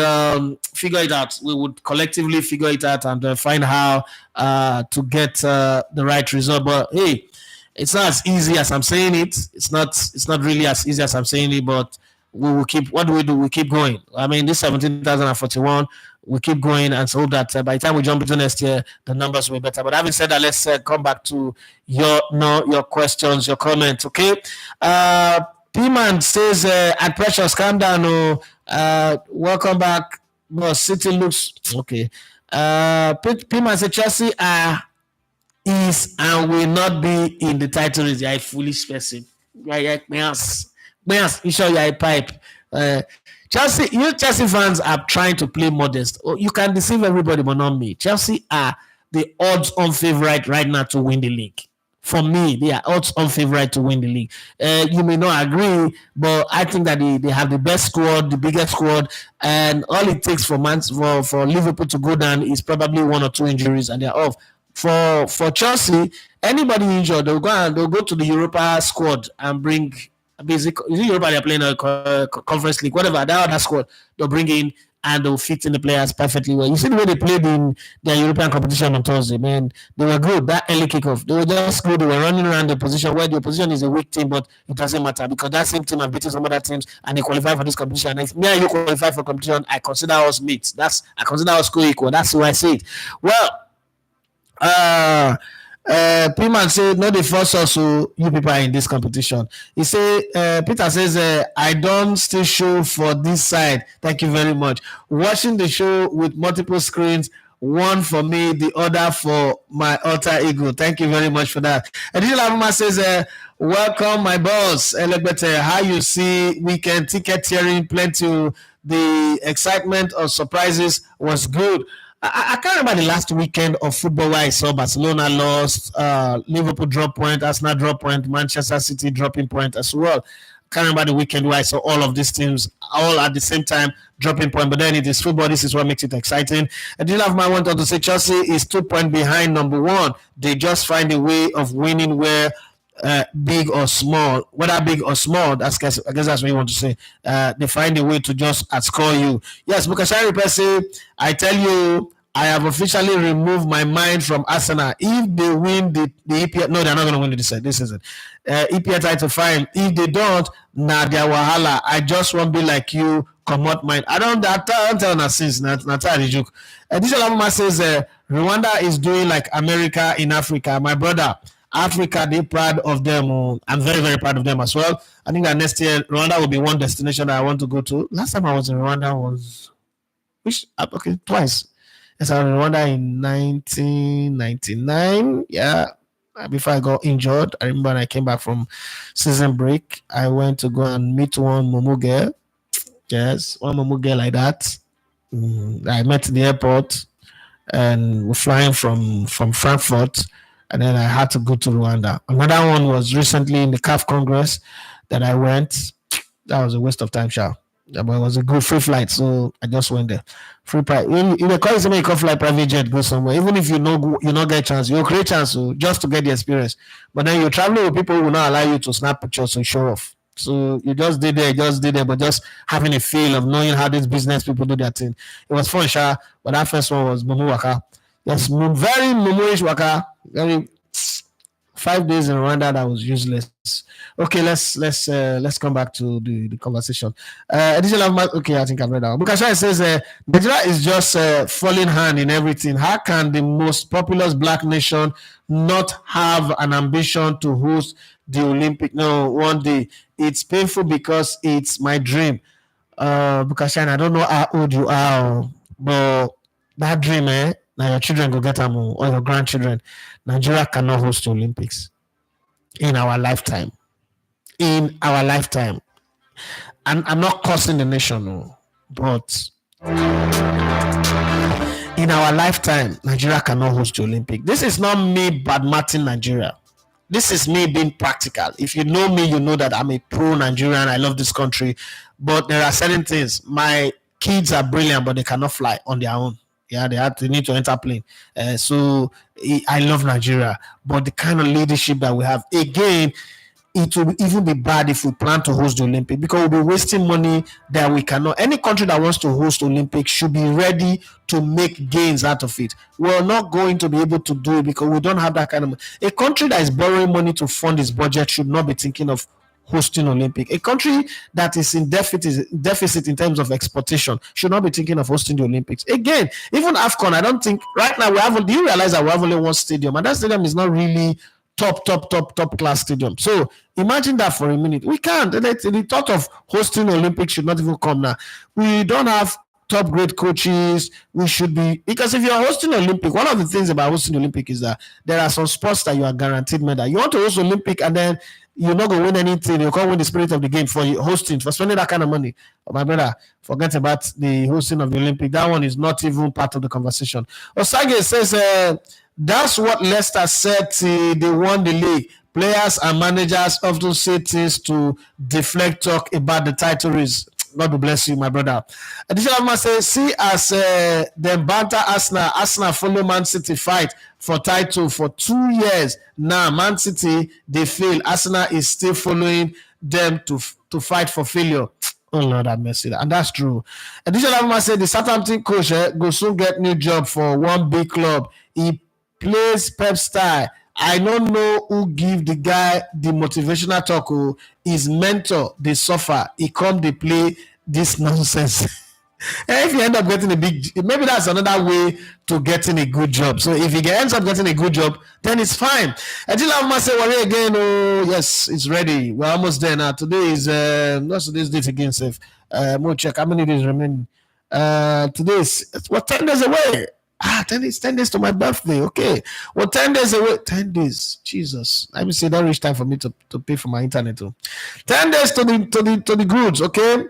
S8: figure it out. We would collectively figure it out and find how to get the right result. But hey, it's not as easy as I'm saying it. It's not really as easy as I'm saying it. But we will keep. What do? We keep going. I mean, this 17,041. We keep going and so that by the time we jump into next year, the numbers will be better. But having said that, let's come back to your questions, your comments. Okay. P-Man says, at Precious, calm down. Welcome back. Well, City looks okay. P-Man says, Chelsea is and will not be in the title race. You're a foolish person. You sure you're a pipe. Chelsea fans are trying to play modest. You can deceive everybody, but not me. Chelsea are the odds-on favorite right now to win the league. For me, they are odds-on favorite to win the league. You may not agree, but I think that they have the best squad, the biggest squad, and all it takes for Liverpool to go down is probably one or two injuries, and they're off. For Chelsea, anybody injured, they'll go to the Europa squad and bring. Basically, in Europa they're playing a conference league, whatever. That other squad they'll bring in and they'll fit in the players perfectly well. You see the way they played in their European competition on Thursday, man. They were good. That early kickoff, they were just good. They were running around the position where the opposition is a weak team, but it doesn't matter because that same team have beaten some other teams and they qualify for this competition. And if me and you qualify for competition, I consider us mates. I consider us co-equal. That's the way I say it. Well, P-Man said, no, they force us, so you people are in this competition. He said, Peter says, I don't still show for this side. Thank you very much. Watching the show with multiple screens, one for me, the other for my alter ego. Thank you very much for that. And Digital Abuma says, Welcome, my boss, Elegbete. How you see weekend ticket tearing, plenty. The excitement of surprises was good. I can't remember the last weekend of football where I saw Barcelona lost, Liverpool drop point, Arsenal drop point, Manchester City dropping point as well. Can't remember the weekend where I saw all of these teams all at the same time dropping point. But then it is football. This is what makes it exciting. And the love man wanted to say Chelsea is 2 points behind number one. They just find a way of winning where big or small, whether big or small, I guess that's what you want to say. They find a way to just outscore you. Yes, Bukashari Percy, I tell you, I have officially removed my mind from Arsenal. If they win the EPL, no, they're not going to win this season. EPL title, fine. If they don't, nah, they're wahala. I just won't be like you, come out mine. I don't tell her since, not a joke. This Alabama says, Rwanda is doing like America in Africa. My brother, Africa, they're proud of them. I'm very, very proud of them as well. I think that next year, Rwanda will be one destination that I want to go to. Last time I was in Rwanda was, twice. Yes, I was in Rwanda in 1999. Yeah, before I got injured. I remember when I came back from season break, I went to go and meet one Momo girl. Yes, one Momo girl like that. I met in the airport and we're flying from Frankfurt. And then I had to go to Rwanda. Another one was recently in the CAF Congress that I went. That was a waste of time, But it was a good free flight, so I just went there. Free price. In the call you can fly private jet, go somewhere. Even if you not get a chance, you'll create a chance just to get the experience. But then you're traveling with people who will not allow you to snap pictures and show off. So you just did there, but just having a feel of knowing how these business people do their thing. It was fun, but that first one was Mumu Waka. Yes, very Mumuish Waka. Very 5 days in Rwanda, that was useless. Okay, let's come back to the conversation. Okay, I think I've read that one. Bukashai says Nigeria is just falling hand in everything. How can the most populous black nation not have an ambition to host the Olympic? No, one day. It's painful because it's my dream. Bukashai, I don't know how old you are, but that dream, now your children go get them or your grandchildren. Nigeria cannot host the Olympics in our lifetime. And I'm not cursing the nation, but in our lifetime, Nigeria cannot host the Olympics. This is not me bad-mouthing Nigeria. This is me being practical. If you know me, you know that I'm a pro-Nigerian. I love this country. But there are certain things. My kids are brilliant, but they cannot fly on their own. Yeah, they need to enter plane. So I love Nigeria, but the kind of leadership that we have, again, it will even be bad if we plan to host the Olympics because we'll be wasting money that we cannot. Any country that wants to host Olympics should be ready to make gains out of it. We're not going to be able to do it because we don't have that kind of money. A country that is borrowing money to fund its budget should not be thinking of hosting Olympic. A country that is in deficit in terms of exportation should not be thinking of hosting the Olympics. Again, even AFCON, I don't think right now do you realize that we have only one stadium and that stadium is not really top class stadium. So imagine that for a minute. We can't. The thought of hosting Olympics should not even come now. We don't have top grade coaches. We should be, because if you're hosting Olympic, one of the things about hosting Olympic is that there are some sports that you are guaranteed medal. You want to host Olympic and then you're not going to win anything. You can't win the spirit of the game for hosting, for spending that kind of money. But my brother, forget about the hosting of the Olympic. That one is not even part of the conversation. Osage says, that's what Leicester said till they won the league. Players and managers often say things to deflect talk about the title race. God bless you, my brother. Additional man says, see as them banter Arsenal follow Man City fight for title for 2 years. Now, Man City, they fail. Arsenal is still following them to fight for failure. Oh, Lord, have mercy. And that's true. Additional man said, the Southampton coach go soon get new job for one big club. He plays Pep style. I don't know who give the guy the motivational talk. His mentor, they suffer. He come, they play this nonsense. And if you end up getting maybe that's another way to getting a good job. So if he ends up getting a good job, then it's fine. And I must say, worry again. Oh, yes, it's ready. We're almost there now. Today is, what's today's date again, Safe? We'll check how many days remaining. Today is, 10 days away. 10 days to my birthday. Okay. Well, 10 days away. 10 days. Jesus. Let me say that reach time for me to pay for my internet too. 10 days to the goods. Okay.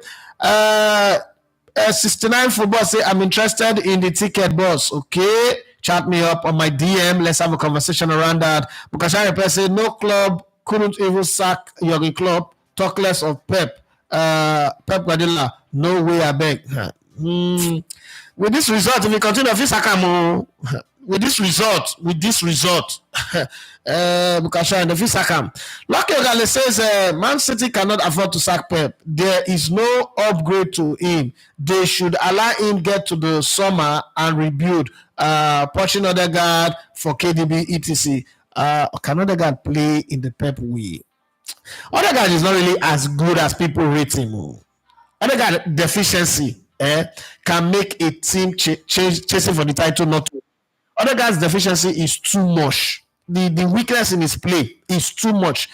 S8: 69 football say I'm interested in the ticket, boss. Okay. Chat me up on my DM. Let's have a conversation around that. Because I say no club couldn't even sack Jurgen Klopp. Talk less of Pep. Pep Guardiola. No way, I beg. With this result, if we continue, with this result, Bukasha and the Fisakam. Lucky Ogale says Man City cannot afford to sack Pep. There is no upgrade to him. They should allow him get to the summer and rebuild. Poaching Odegaard for KDB, etc. Can Odegaard play in the Pep way? Odegaard is not really as good as people rate him. Odegaard deficiency can make a team chasing for the title not to. Odegaard's deficiency is too much. The weakness in his play is too much.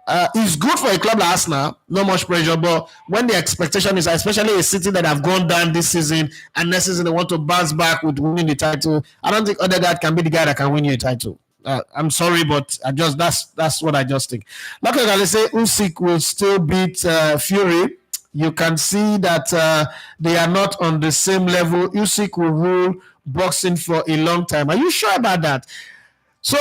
S8: It's good for a club like Arsenal, not much pressure, but when the expectation is, especially a City that have gone down this season and next season they want to bounce back with winning the title, I don't think Odegaard can be the guy that can win you a title. I'm sorry, but that's what I just think. Like I say, Usyk will still beat Fury. You can see that they are not on the same level. Usyk will rule boxing for a long time. Are you sure about that? So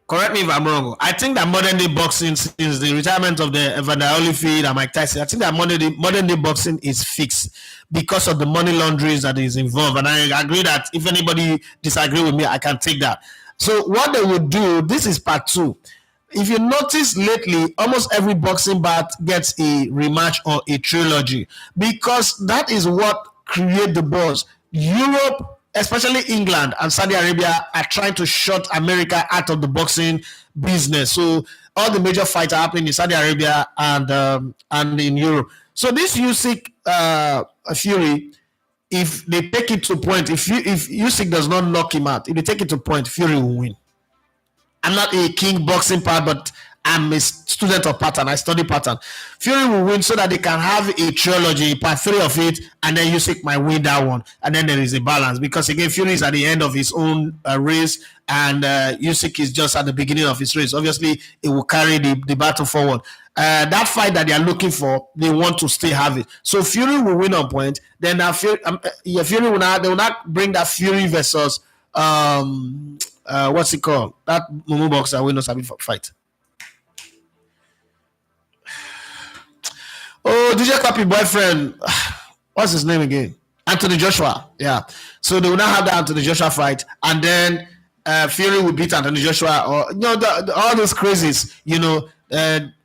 S8: correct me if I'm wrong. I think that modern day boxing, since the retirement of the Evander Holyfield and Mike Tyson, I think that modern day boxing is fixed because of the money launderings that is involved. And I agree that if anybody disagree with me, I can take that. So what they would do, this is part 2. If you notice lately, almost every boxing bout gets a rematch or a trilogy because that is what creates the buzz. Europe, especially England and Saudi Arabia, are trying to shut America out of the boxing business. So all the major fights are happening in Saudi Arabia and in Europe. So this Usyk Fury, if they take it to point, if Usyk does not knock him out, if they take it to point, Fury will win. I'm not a king boxing part, but I'm a student of pattern. I study pattern. Fury will win so that they can have a trilogy, part 3 of it, and then Usyk might win that one. And then there is a balance because again, Fury is at the end of his own race, and Usyk is just at the beginning of his race. Obviously, it will carry the battle forward. That fight that they are looking for, they want to still have it. So Fury will win on point. Then Fury will not bring that Fury versus what's it called? That Mumu boxer will not have a fight. Oh, DJ Copy boyfriend. What's his name again? Anthony Joshua. Yeah. So they will not have the Anthony Joshua fight, and then Fury will beat Anthony Joshua, or all those crazies.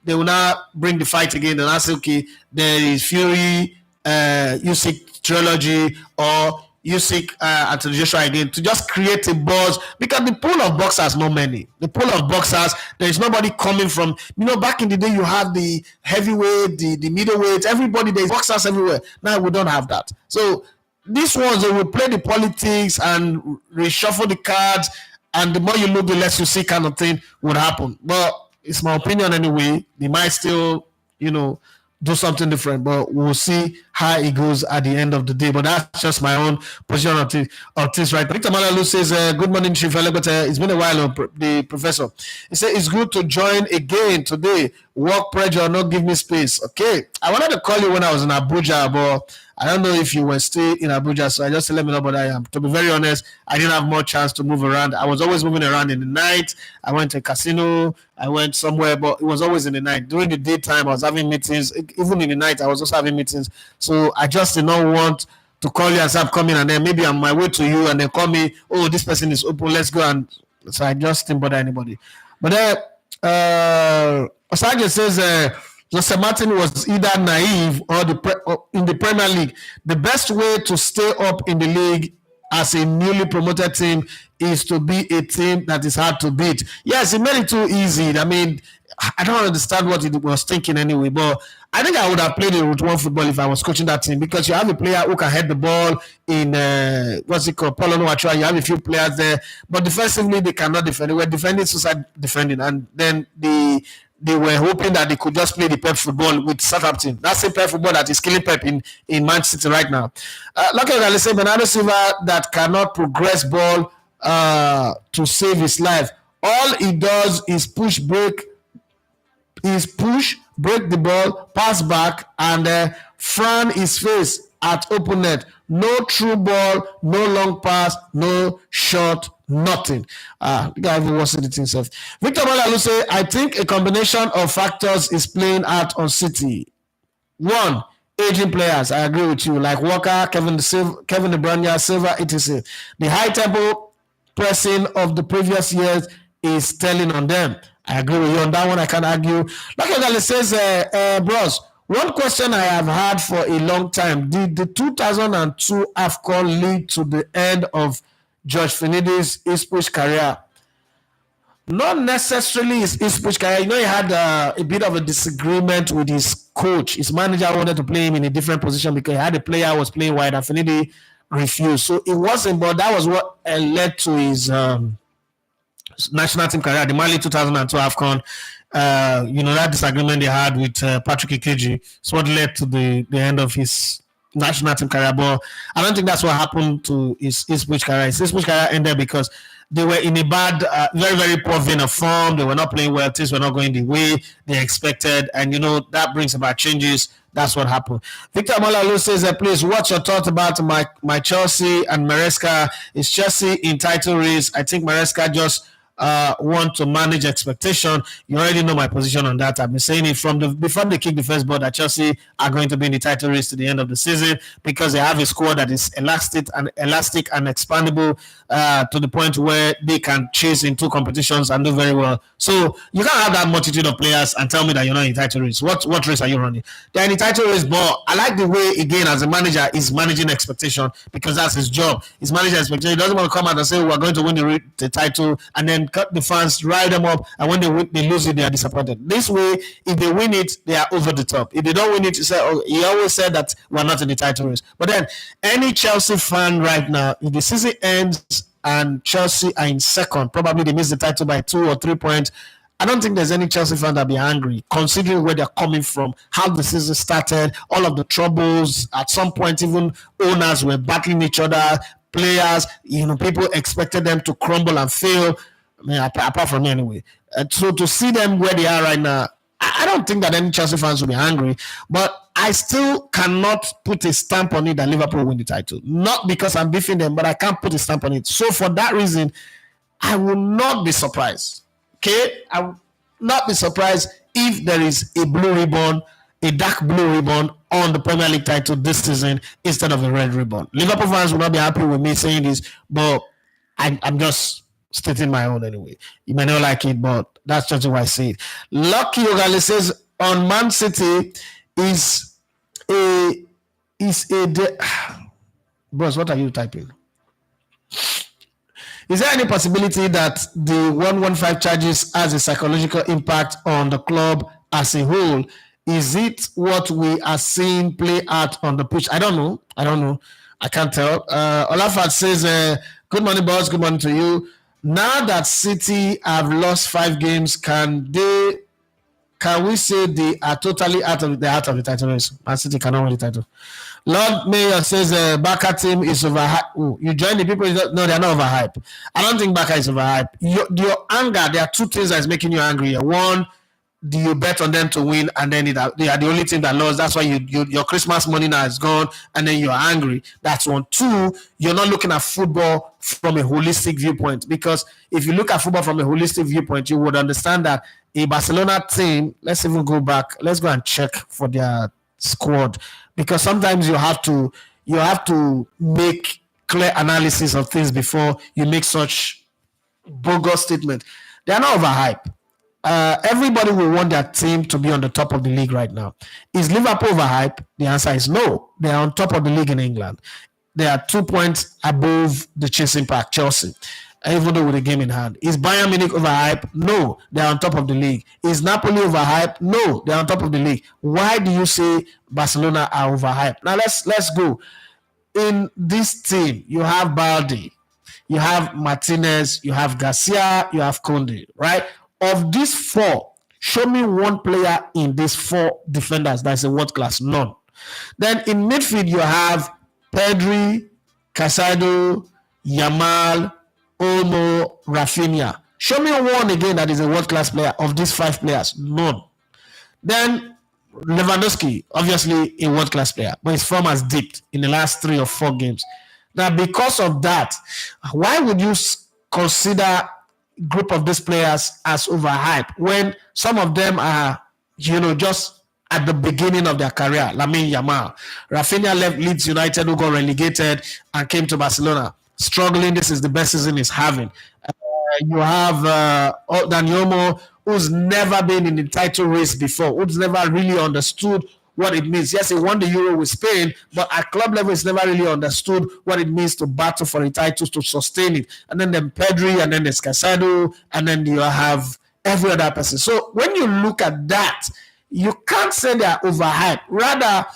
S8: They will not bring the fight again. They'll not say, okay, there is Fury, Usyk trilogy, or Usyk Anthony Joshua again, to just create a buzz, because the pool of boxers not many. The pool of boxers, there is nobody coming from, back in the day you have the heavyweight, the middleweight, everybody, there's boxers everywhere. Now we don't have that. So these ones, they will play the politics and reshuffle the cards, and the more you look, the less you see, kind of thing would happen. But it's my opinion anyway. They might still, do something different, but we'll see how it goes at the end of the day. But that's just my own position of this right now. Victor Malalu says, good morning, Chief Elegbete. It's been a while, the professor. He said, it's good to join again today. Work pressure, not give me space. Okay. I wanted to call you when I was in Abuja, but I don't know if you were still in Abuja, so I just let me know what I am. To be very honest, I didn't have more chance to move around. I was always moving around in the night. I went to a casino. I went somewhere, but it was always in the night. During the daytime, I was having meetings. Even in the night, I was also having meetings. So I just did not want to call you and say I'm coming, and then maybe I'm on my way to you, and then call me, oh, this person is open, let's go. And so I just didn't bother anybody. But then Osage says, Jose Martin was either naive or in the Premier League. The best way to stay up in the league as a newly promoted team is to be a team that is hard to beat. Yes, he made it too easy. I mean, I don't understand what he was thinking anyway, but I think I would have played in Route 1 football if I was coaching that team, because you have a player who can head the ball in, what's it called, Paulo Nuachua. You have a few players there, but defensively they cannot defend. They were defending, suicide defending, and then they were hoping that they could just play the Pep football with Southampton. That's the Pep football that is killing Pep in Man City right now. Like I say, Bernardo Silva that cannot progress ball to save his life. All he does is push, break the ball, pass back, and frown his face at opponent. No true ball, no long pass, no shot, nothing. The guy even wants it himself. Victor Malalu say, I think a combination of factors is playing out on City. One, aging players. I agree with you, like Walker, Kevin De Bruyne, Silva, etc. The high tempo pressing of the previous years is telling on them. I agree with you on that one. I can't argue. Like it says, bros, one question I have had for a long time: did the 2002 AFCON lead to the end of George Finidi's Ipswich career? Not necessarily his Ipswich career. You know, he had a bit of a disagreement with his coach. His manager wanted to play him in a different position because he had a player who was playing wide and Finidi refused. So it wasn't, but that was what led to his national team career, the Mali 2002 AFCON. That disagreement they had with Patrick Ikeji is what led to the end of his national team career. But I don't think that's what happened to his Ipswich career. His Ipswich career ended because they were in a bad, very, very poor vein of form. They were not playing well. Things were not going the way they expected. And, that brings about changes. That's what happened. Victor Malalu says, please, what's your thought about my Chelsea and Maresca? Is Chelsea in title race? I think Maresca just want to manage expectation. You already know my position on that. I've been saying it before they kick the first ball that Chelsea are going to be in the title race to the end of the season because they have a squad that is elastic and expandable to the point where they can chase in two competitions and do very well. So you can't have that multitude of players and tell me that you're not in the title race. What race are you running? They're in the title race, but I like the way, again, as a manager, he's managing expectation because that's his job. He's managing expectation. He doesn't want to come out and say, we're going to win the title and then cut the fans, rile them up, and when they lose it, they are disappointed. This way, if they win it, they are over the top. If they don't win it, you say, he always said that we're not in the title race. But then, any Chelsea fan right now, if the season ends and Chelsea are in second, probably they miss the title by 2 or 3 points, I don't think there's any Chelsea fan that be angry, considering where they're coming from, how the season started, all of the troubles. At some point, even owners were battling each other, players, people expected them to crumble and fail. I mean, apart from me anyway. So to see them where they are right now, I don't think that any Chelsea fans will be angry, but I still cannot put a stamp on it that Liverpool will win the title. Not because I'm beefing them, but I can't put a stamp on it. So for that reason, I will not be surprised. Okay? I will not be surprised if there is a blue ribbon, a dark blue ribbon on the Premier League title this season instead of a red ribbon. Liverpool fans will not be happy with me saying this, but I'm just stating my own anyway. You may not like it, but that's just why I say it. Lucky Ogale says on Man City Bros, what are you typing? Is there any possibility that the 115 charges has a psychological impact on the club as a whole? Is it what we are seeing play out on the pitch? I don't know. I can't tell. Olafat says, good morning, boss. Good morning to you. Now that City have lost 5 games, can we say they are totally out of the title race? Man City cannot win the title. Lord Mayor says Barca team is overhyped. You join the people? No, they're not overhyped. I don't think Barca is overhyped. Your anger, there are 2 things that's making you angry. One, do you bet on them to win, and then they are the only team that lost? That's why your Christmas money now is gone, and then you're angry. That's one. 2, you're not looking at football from a holistic viewpoint, because if you look at football from a holistic viewpoint, you would understand that a Barcelona team, let's even go back, let's go and check for their squad, because sometimes you have to make clear analysis of things before you make such bogus statement. They are not overhyped. Everybody will want their team to be on the top of the league right now. Is Liverpool overhyped? The answer is no. They are on top of the league in England. They are 2 points above the chasing pack, Chelsea. even though with a game in hand. Is Bayern Munich overhyped? No, they're on top of the league. Is Napoli overhyped? No, they're on top of the league. Why do you say Barcelona are overhyped? Now let's go. In this team, you have Balde, you have Martinez, you have Garcia, you have Conde, right? Of these four, show me one player in these four defenders that's a world class. None. Then in midfield, you have Pedri, Casado, Yamal, Olmo, Rafinha. Show me one again that is a world class player of these five players. None. Then Lewandowski, obviously a world class player, but his form has dipped in the last 3 or 4 games. Now, because of that, why would you consider group of these players as overhyped when some of them are, just at the beginning of their career? Lamine Yamal, Rafinha left Leeds United, who got relegated and came to Barcelona, struggling. This is the best season he's having. You have Dani Olmo, who's never been in the title race before, who's never really understood what it means. Yes, he won the Euro with Spain, but at club level, he's never really understood what it means to battle for the titles, to sustain it. And then Pedri, and then there's Casado, and then you have every other person. So when you look at that, you can't say they are overhyped. Rather,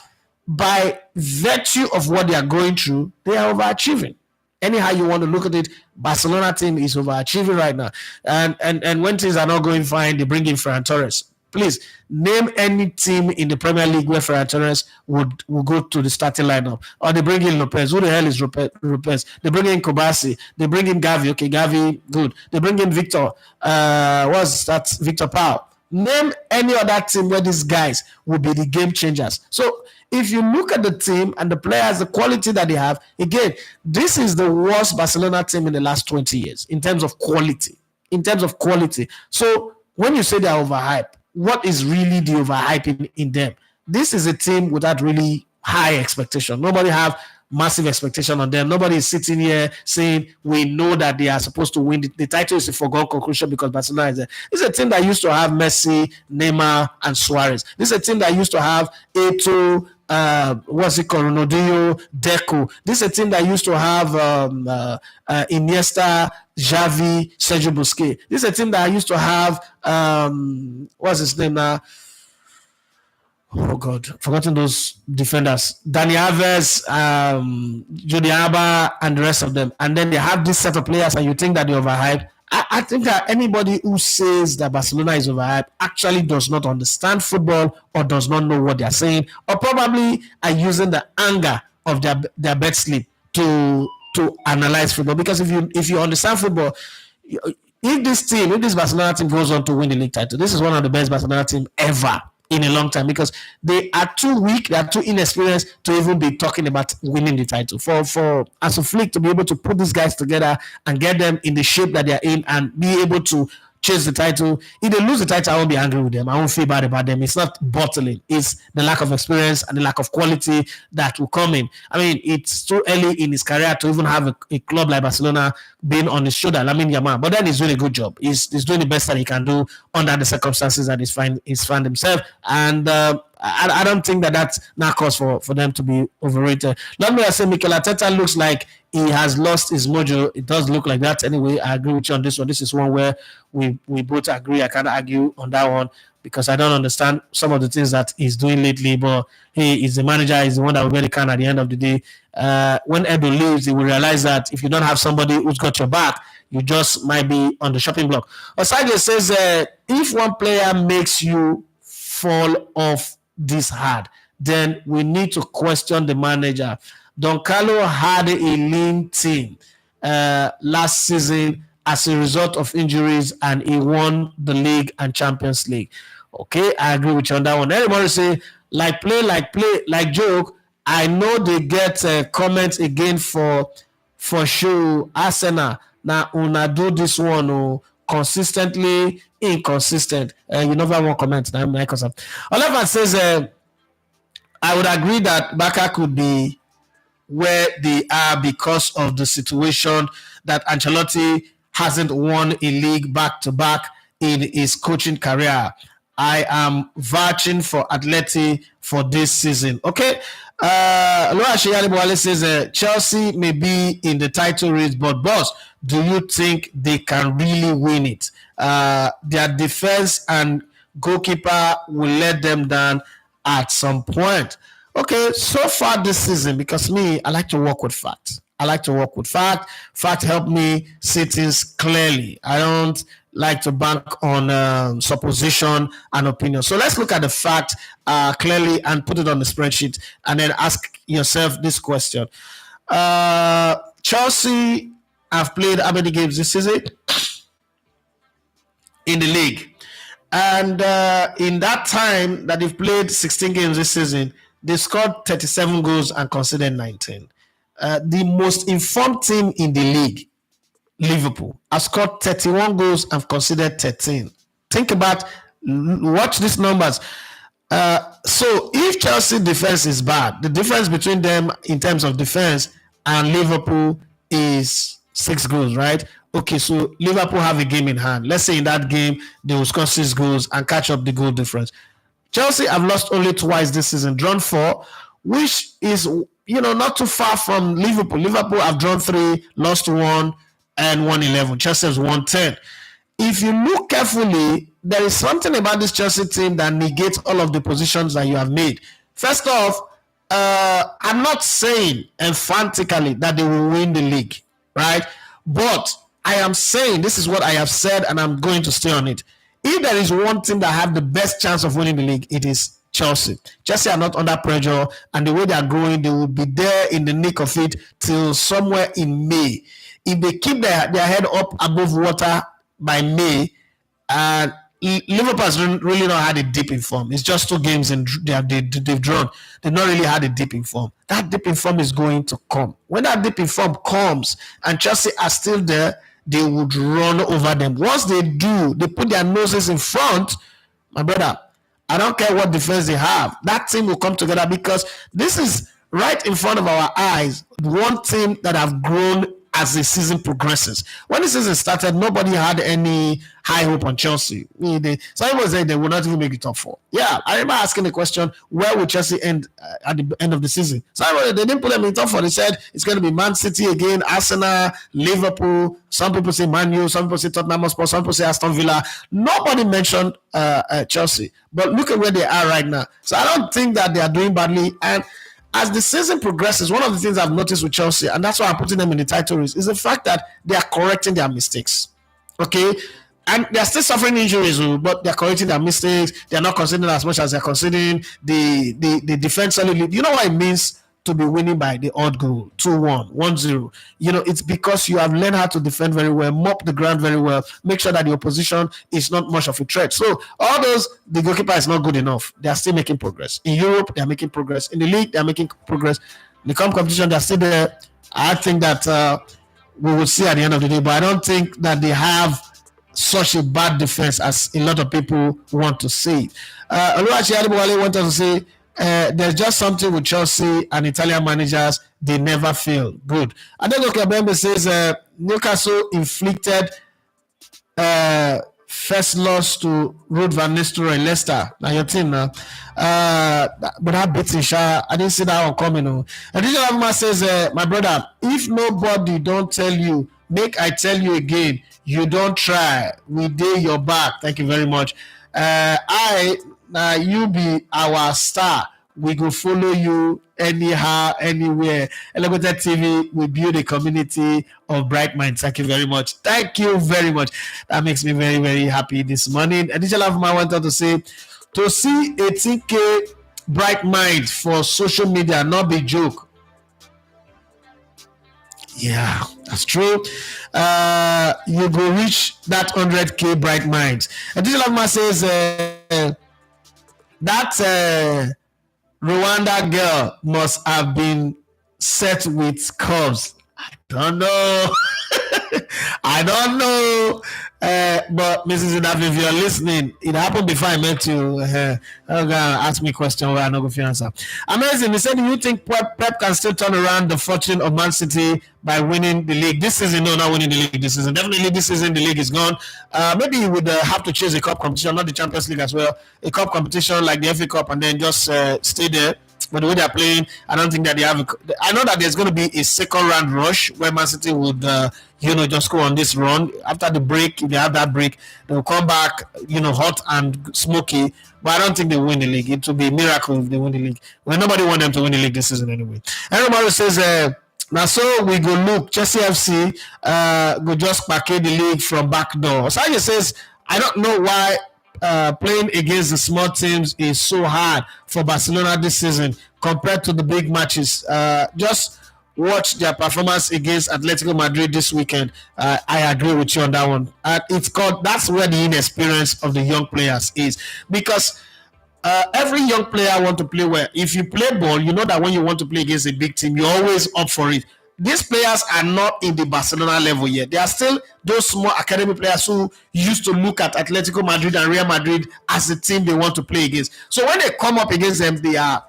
S8: by virtue of what they are going through, they are overachieving. Anyhow you want to look at it, Barcelona team is overachieving right now. And when things are not going fine, they bring in Ferran Torres. Please, name any team in the Premier League where Ferran Torres would go to the starting lineup. Or they bring in Lopez. Who the hell is Lopez? They bring in Kobasi. They bring in Gavi. Okay, Gavi, good. They bring in Victor. What's that? Victor Pau. Name any other team where these guys will be the game changers. So if you look at the team and the players, the quality that they have, again, this is the worst Barcelona team in the last 20 years in terms of quality. So when you say they're overhyped, what is really the overhyping in them? This is a team without really high expectation. Nobody have massive expectation on them. Nobody is sitting here saying we know that they are supposed to win. The title is a foregone conclusion because Barcelona is there. This is a team that used to have Messi, Neymar, and Suarez. This is a team that used to have Eto'o, Ronaldinho, Deco. This is a team that used to have Iniesta, Xavi, Sergio Busquets. This is a team that used to have what's his name now? Oh God, forgotten those defenders. Dani Alves, Jordi Alba, and the rest of them. And then they have this set of players, and you think that they're overhyped. I think that anybody who says that Barcelona is overhyped actually does not understand football or does not know what they're saying, or probably are using the anger of their bed sleep to analyze football. Because if you understand football, if this Barcelona team goes on to win the league title, this is one of the best Barcelona team ever in a long time, because they are too weak, they are too inexperienced to even be talking about winning the title. For as a flick to be able to put these guys together and get them in the shape that they are in and be able to chase the title. If they lose the title, I won't be angry with them. I won't feel bad about them. It's not bottling. It's the lack of experience and the lack of quality that will come in. I mean, it's too early in his career to even have a club like Barcelona being on his shoulder. Lamine Yamal, but then he's doing a good job. He's doing the best that he can do under the circumstances that he's found himself. And I don't think that's not cause for them to be overrated. Let me say, Mikel Arteta looks like he has lost his mojo. It does look like that anyway. I agree with you on this one. This is one where we both agree. I can't argue on that one because I don't understand some of the things that he's doing lately. But he is the manager. He's the one that will get the can at the end of the day. When Edo leaves, he will realize that if you don't have somebody who's got your back, you just might be on the shopping block. Osage says, if one player makes you fall off this hard, then we need to question the manager. Don Carlo had a lean team last season as a result of injuries, and he won the league and Champions League. Okay, I agree with you on that one. Everybody say, like play, like joke. I know they get comments again for sure. Arsenal, now una do this one consistently inconsistent. You never want comment. Now Microsoft. Oliver says, I would agree that Barca could be where they are because of the situation that Ancelotti hasn't won a league back-to-back in his coaching career. I am vouching for Atleti for this season. Okay. Loa Sheyali Bwale says Chelsea may be in the title race, but boss, do you think they can really win it? Their defense and goalkeeper will let them down at some point. Okay, so far this season, because me, I like to work with facts. Fact help me see things clearly. I don't like to bank on supposition and opinion. So let's look at the fact clearly and put it on the spreadsheet, and then ask yourself this question. Chelsea have played how many games this season in the league? And in that time that they've played 16 games this season, they scored 37 goals and conceded 19. The most informed team in the league, Liverpool, has scored 31 goals and conceded 13. Think about, watch these numbers. So if Chelsea defense is bad, the difference between them in terms of defense and Liverpool is 6 goals, right? Okay, so Liverpool have a game in hand. Let's say in that game, they will score 6 goals and catch up the goal difference. Chelsea have lost only twice this season, drawn 4, which is, not too far from Liverpool. Liverpool have drawn 3, lost 1, and won 11. Chelsea has won 10. If you look carefully, there is something about this Chelsea team that negates all of the positions that you have made. First off, I'm not saying emphatically that they will win the league, right? But I am saying, this is what I have said, and I'm going to stay on it. If there is one team that have the best chance of winning the league, it is Chelsea. Chelsea are not under pressure, and the way they are going, they will be there in the nick of it till somewhere in May. If they keep their head up above water by May, and Liverpool has really not had a dip in form. It's just 2 games and they've drawn. They've not really had a dip in form. That dip in form is going to come. When that dip in form comes and Chelsea are still there, they would run over them. Once they do, they put their noses in front, my brother, I don't care what defense they have. That team will come together, because this is right in front of our eyes, one team that have grown as the season progresses. When the season started, nobody had any high hope on Chelsea. Some people said they will not even make the top 4. Yeah, I remember asking the question, where will Chelsea end at the end of the season? They didn't put them in the top 4. They said it's going to be Man City again, Arsenal, Liverpool. Some people say Man U, some people say Tottenham Hotspur, some people say Aston Villa. Nobody mentioned Chelsea. But look at where they are right now. So I don't think that they are doing badly. And as the season progresses, one of the things I've noticed with Chelsea, and that's why I'm putting them in the title race, is the fact that they are correcting their mistakes. Okay? And they're still suffering injuries, but they're correcting their mistakes. They're not conceding as much as they're conceding. The defense solidly. You know what it means to be winning by the odd goal, 2-1, 1-0. It's because you have learned how to defend very well, mop the ground very well, make sure that the opposition is not much of a threat. So all those, the goalkeeper is not good enough. They are still making progress. In Europe, they are making progress. In the league, they are making progress. In the competition, they are still there. I think that we will see at the end of the day, but I don't think that they have such a bad defense as a lot of people want to see. Oluwachi Adebowale wanted to say, there's just something with Chelsea and Italian managers, they never fail. Good. Adegoke Bembe says Newcastle inflicted first loss to Ruud van Nistelrooy and Leicester. Now your team now. But that beating Sha, I didn't see that one coming. And DJ Lavuma says, my brother, if nobody don't tell you, make I tell you again, you don't try. We did your back. Thank you very much. You be our star. We go follow you anyhow, anywhere. Elevated TV, we build a community of bright minds. Thank you very much. Thank you very much. That makes me very, very happy this morning. Additional of my wanted to say, to see 18K bright mind for social media, not be joke. Yeah, that's true. You go reach that 100K bright minds. Additional of my says, that Rwanda girl must have been set with curves. I don't know. I don't know. But Mrs. Inafi, if you're listening, it happened before I met you. Ask me a question where I'm not going to answer. Amazing. He said, do you think Pep can still turn around the fortune of Man City by winning the league? This season, no, not winning the league this season. Definitely this season, the league is gone. Maybe he would have to chase a cup competition, not the Champions League as well. A cup competition like the FA Cup, and then just stay there. but the way they're playing, I don't think that they have. I know that there's going to be a second round rush where Man City would, just go on this run after the break. If they have that break, they'll come back, hot and smoky. But I don't think they win the league. It will be a miracle if they win the league. Well, nobody want them to win the league this season anyway. Everybody says, now so we go look. Chelsea FC go just package the league from back door. Osage says, I don't know why playing against the small teams is so hard for Barcelona this season compared to the big matches. Just watch their performance against Atletico Madrid this weekend. I agree with you on that one. That's where the inexperience of the young players is, because every young player want to play well. If you play ball, you know that when you want to play against a big team, you're always up for it. These players are not in the Barcelona level yet. They are still those small academy players who used to look at Atletico Madrid and Real Madrid as the team they want to play against. So when they come up against them, they are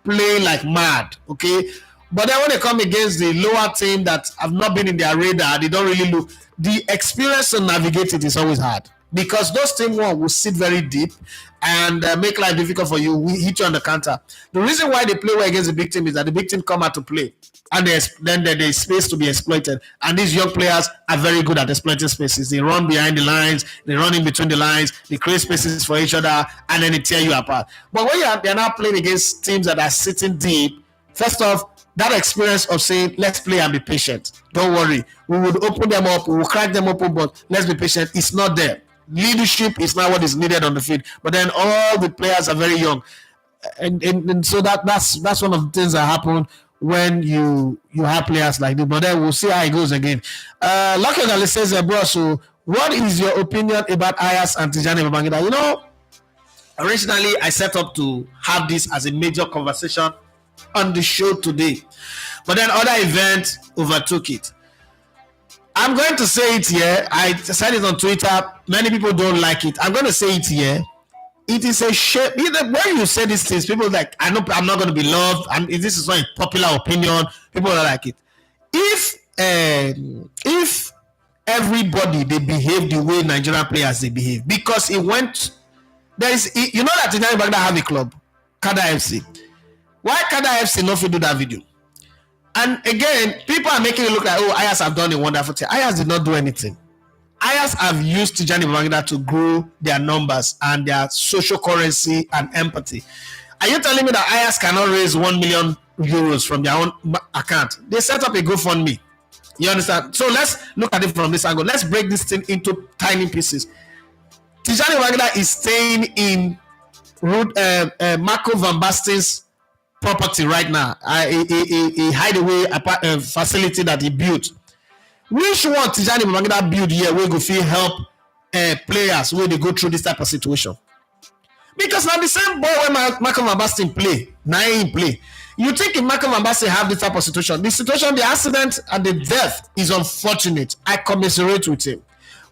S8: playing like mad, okay? But then when they come against the lower team that have not been in their radar, they don't really look. The experience to navigate it is always hard, because those team one will sit very deep and make life difficult for you. We hit you on the counter. The reason why they play well against the big team is that the big team come out to play, and then there's space to be exploited. And these young players are very good at exploiting spaces. They run behind the lines, they run in between the lines, they create spaces for each other, and then they tear you apart. But when they're now playing against teams that are sitting deep, first off, that experience of saying, let's play and be patient. Don't worry. We will open them up, we will crack them open, but let's be patient. It's not there. Leadership is not what is needed on the field. But then all the players are very young. And so that's one of the things that happen when you have players like this. But then we'll see how it goes again. Lucky Gali says, bro, so what is your opinion about Ajax and Tijani Babangida? Originally I set up to have this as a major conversation on the show today, but then other events overtook it. I'm going to say it here. I said it on Twitter. Many people don't like it. I'm going to say it here. It is a shame. When you say these things, people like, I know I'm not going to be loved, and this is not a popular opinion. People don't like it. If everybody they behave the way Nigerian players they behave, because it went there is that Tijani Babangida have a club, Kada FC. Why Kada FC not do that video? And again, people are making it look like, Ajax have done a wonderful thing. Ajax did not do anything. Ajax have used Tijani Babangida to grow their numbers and their social currency and empathy. Are you telling me that Ajax cannot raise 1 million euros from their own account? They set up a GoFundMe. You understand? So let's look at it from this angle. Let's break this thing into tiny pieces. Tijani Babangida is staying in Marco van Basten's property right now, a hideaway facility that he built. Which one Tijani Babangida build here where go feel help players where they go through this type of situation? Because now the same boy when Marco van Basten play, now he play. You think if Marco van Basten have this type of situation, the accident and the death is unfortunate. I commiserate with him.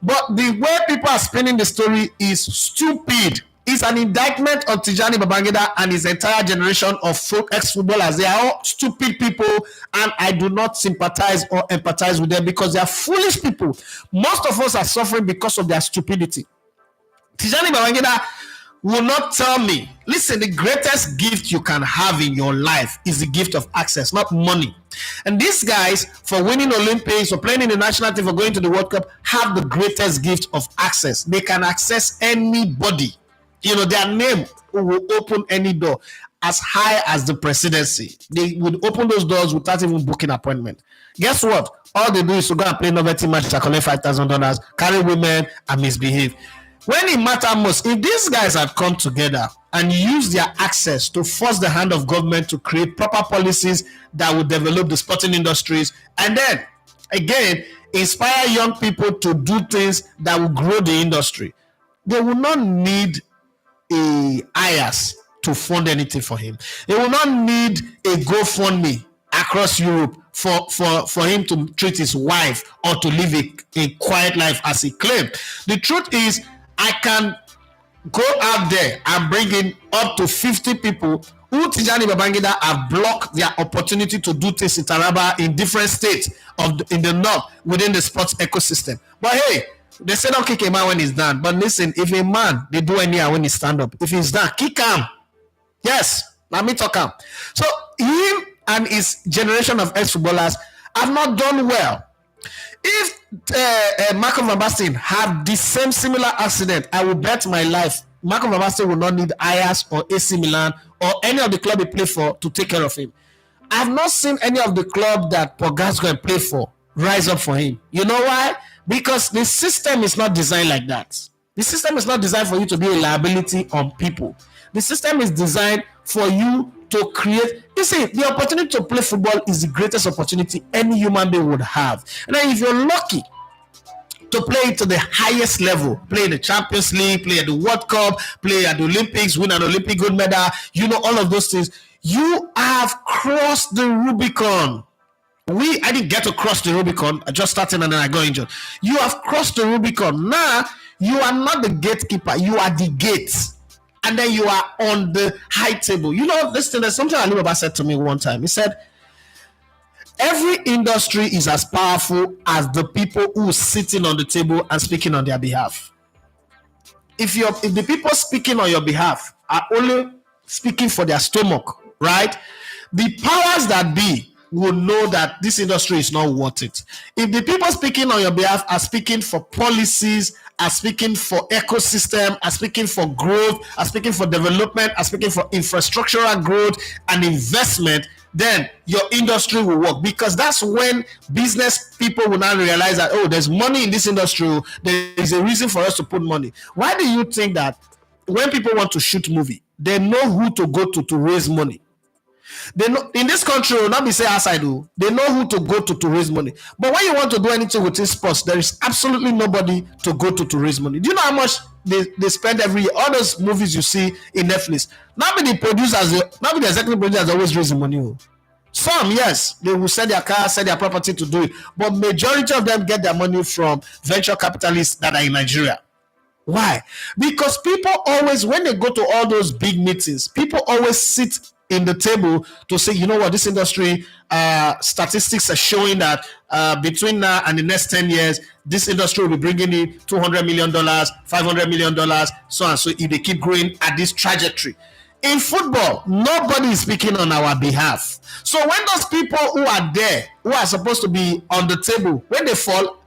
S8: But the way people are spinning the story is stupid. It's an indictment on Tijani Babangida and his entire generation of ex-footballers. They are all stupid people, and I do not sympathize or empathize with them because they are foolish people. Most of us are suffering because of their stupidity. Tijani Babangida will not tell me, listen, the greatest gift you can have in your life is the gift of access, not money. And these guys, for winning Olympics, for playing in the national team, for going to the World Cup, have the greatest gift of access. They can access anybody. Their name will open any door as high as the presidency. They would open those doors without even booking an appointment. Guess what? All they do is to go and play novelty match to collect $5,000, carry women, and misbehave. When it matters most, if these guys had come together and used their access to force the hand of government to create proper policies that would develop the sporting industries, and then, again, inspire young people to do things that will grow the industry, they will not need a Ajax to fund anything for him. They will not need a GoFundMe across Europe for him to treat his wife or to live a quiet life as he claimed. The truth is, I can go out there and bring in up to 50 people who Tijani Babangida have blocked their opportunity to do things in Taraba in different states in the north within the sports ecosystem. But hey, they say don't kick a man when he's done. But listen, if a man, they do anyhow when he stand up. If he's done, kick him. Yes, Let me talk him. So him and his generation of ex-footballers have not done well. If Marco van Basten had the same similar accident, I will bet my life Marco van Basten will not need Ajax or AC Milan or any of the club he played for to take care of him. I have not seen any of the club that Pogasco played for rise up for him. You know why? Because the system is not designed like that. The system is not designed for you to be a liability on people. The system is designed for you to create. You see, the opportunity to play football is the greatest opportunity any human being would have. And then if you're lucky to play to the highest level, play in the Champions League, play at the World Cup, play at the Olympics, win an Olympic gold medal, you know, all of those things, you have crossed the Rubicon. I didn't get to cross the Rubicon. I just started and then I got injured. You have crossed the Rubicon. Now, you are not the gatekeeper. You are the gate. And then you are on the high table. You know, listen, there's something Alibaba said to me one time. He said, every industry is as powerful as the people who are sitting on the table and speaking on their behalf. If the people speaking on your behalf are only speaking for their stomach, right? The powers that be will know that this industry is not worth it. If the people speaking on your behalf are speaking for policies, are speaking for ecosystem, are speaking for growth, are speaking for development, are speaking for infrastructural growth and investment, then your industry will work, because that's when business people will now realize that, oh, there's money in this industry, there is a reason for us to put money. Why do you think that when people want to shoot movie, they know who to go to raise money? They know in this country, will not be say outside, they know who to go to raise money. But when you want to do anything with this sports, there is absolutely nobody to go to raise money. Do you know how much they spend every year? All those movies you see in Netflix, not be the producers, not be the executive producers always raising money. Some, yes, they will sell their car, sell their property to do it, but majority of them get their money from venture capitalists that are in Nigeria. Why? Because people always, when they go to all those big meetings, people always sit in the table to say, you know what, this industry, statistics are showing that between now and the next 10 years, this industry will be bringing in $200 million, $500 million, so on. So if they keep growing at this trajectory. In football, nobody is speaking on our behalf. So when those people who are there, who are supposed to be on the table, when they fall,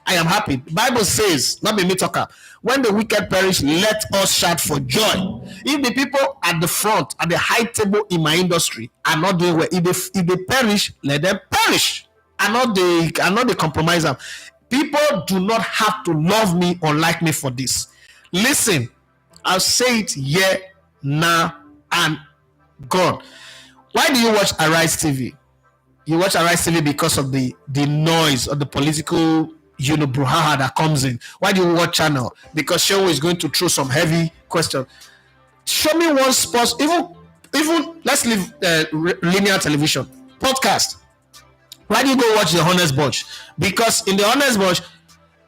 S8: I am happy. The Bible says, not me talker, when the wicked perish, let us shout for joy. If the people at the front, at the high table in my industry are not doing well, if they perish, let them perish. And not they compromise them. People do not have to love me or like me for this. Listen, I'll say it here, now, and gone. Why do you watch Arise TV? You watch Arise TV because of the noise of the political brouhaha that comes in. Why do you watch channel? Because show is going to throw some heavy questions. Show me one sports, even let's leave linear television, podcast. Why do you go watch the Honest Bunch? Because in the Honest Bunch,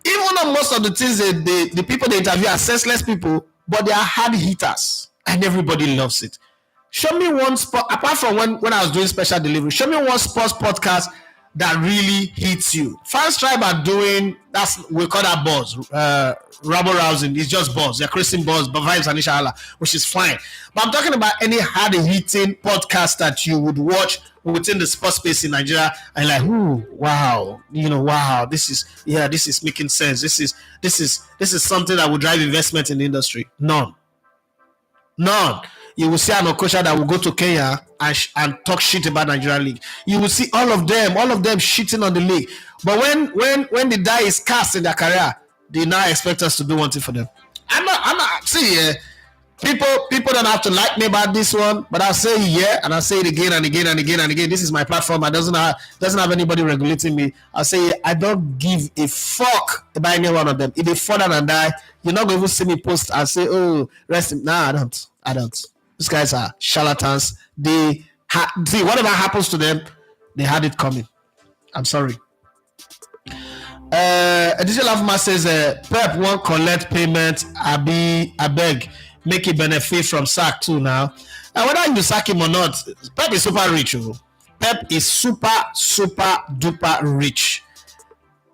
S8: even though most of the things the people they interview are senseless people, but they are hard hitters and everybody loves it. Show me one sport, apart from when I was doing special delivery, show me one sports podcast that really hits you. Fans Tribe are doing, we call that buzz, rabble rousing. It's just buzz. They're creating buzz, but vibes and inshallah, which is fine. But I'm talking about any hard hitting podcast that you would watch within the sports space in Nigeria and like, ooh, wow, wow, this is making sense. This is something that would drive investment in the industry. None. You will see an Okosha that will go to Kenya and talk shit about Nigerian league. You will see all of them shitting on the league. But when the die is cast in their career, they now expect us to do one thing for them. I'm not. See, people don't have to like me about this one, but I'll say yeah, and I'll say it again and again and again and again. This is my platform. It doesn't have anybody regulating me. I'll say I don't give a fuck about any one of them. If they fall down and die, you're not going to see me post and say, oh, rest in. Nah, I don't. These guys are charlatans. See, whatever happens to them, they had it coming. I'm sorry. Additional Afma says, Pep won't collect payment. I beg, make it benefit from sack too now. And whether you sack him or not, Pep is super rich. Pep is super, super duper rich.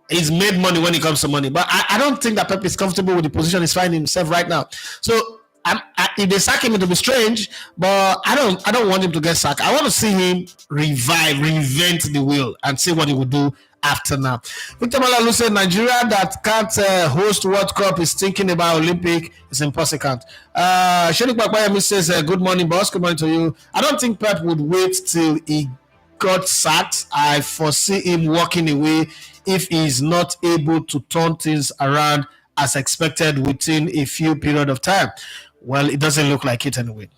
S8: He's made money when it comes to money. But I don't think that Pep is comfortable with the position he's finding himself right now. So if they sack him, it will be strange. But I don't want him to get sacked. I want to see him reinvent the wheel, and see what he will do after now. Victor Malalu said Nigeria that can't host World Cup is thinking about Olympic. It's impossible. Shenik Bakbayemi says, good morning, boss. Good morning to you. I don't think Pep would wait till he got sacked. I foresee him walking away if he is not able to turn things around as expected within a few period of time. Well, it doesn't look like it anyway.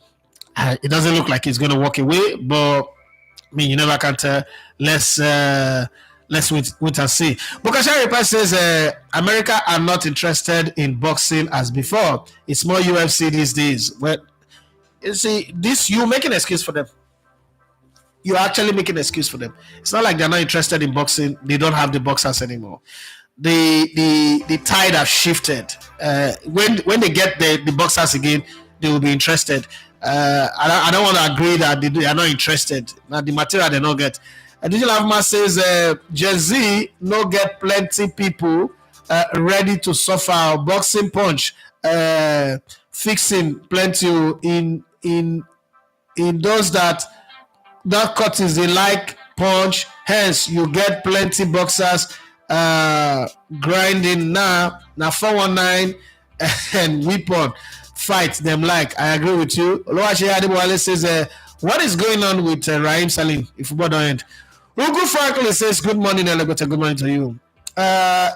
S8: It doesn't look like he's going to walk away, but I mean, you never can tell. Let's wait and see. Bokasha Repa says America are not interested in boxing as before. It's more UFC these days. Well, you see, you make an excuse for them. You're actually making an excuse for them. It's not like they're not interested in boxing. They don't have the boxers anymore. The tide have shifted. When they get the boxers again, they will be interested. I don't want to agree that they are not interested. Now the material they don't get. Digital Avma says Jay-Z no get plenty people ready to suffer boxing punch, fixing plenty in those that cut is they like punch. Hence you get plenty boxers grinding now 419 and weapon fight them like. I agree with you. Oluwaseyi Adebowale says what is going on with Raheem Salim if football don't end? Ugu Franklin says, good morning, Elegbete. Good morning to you.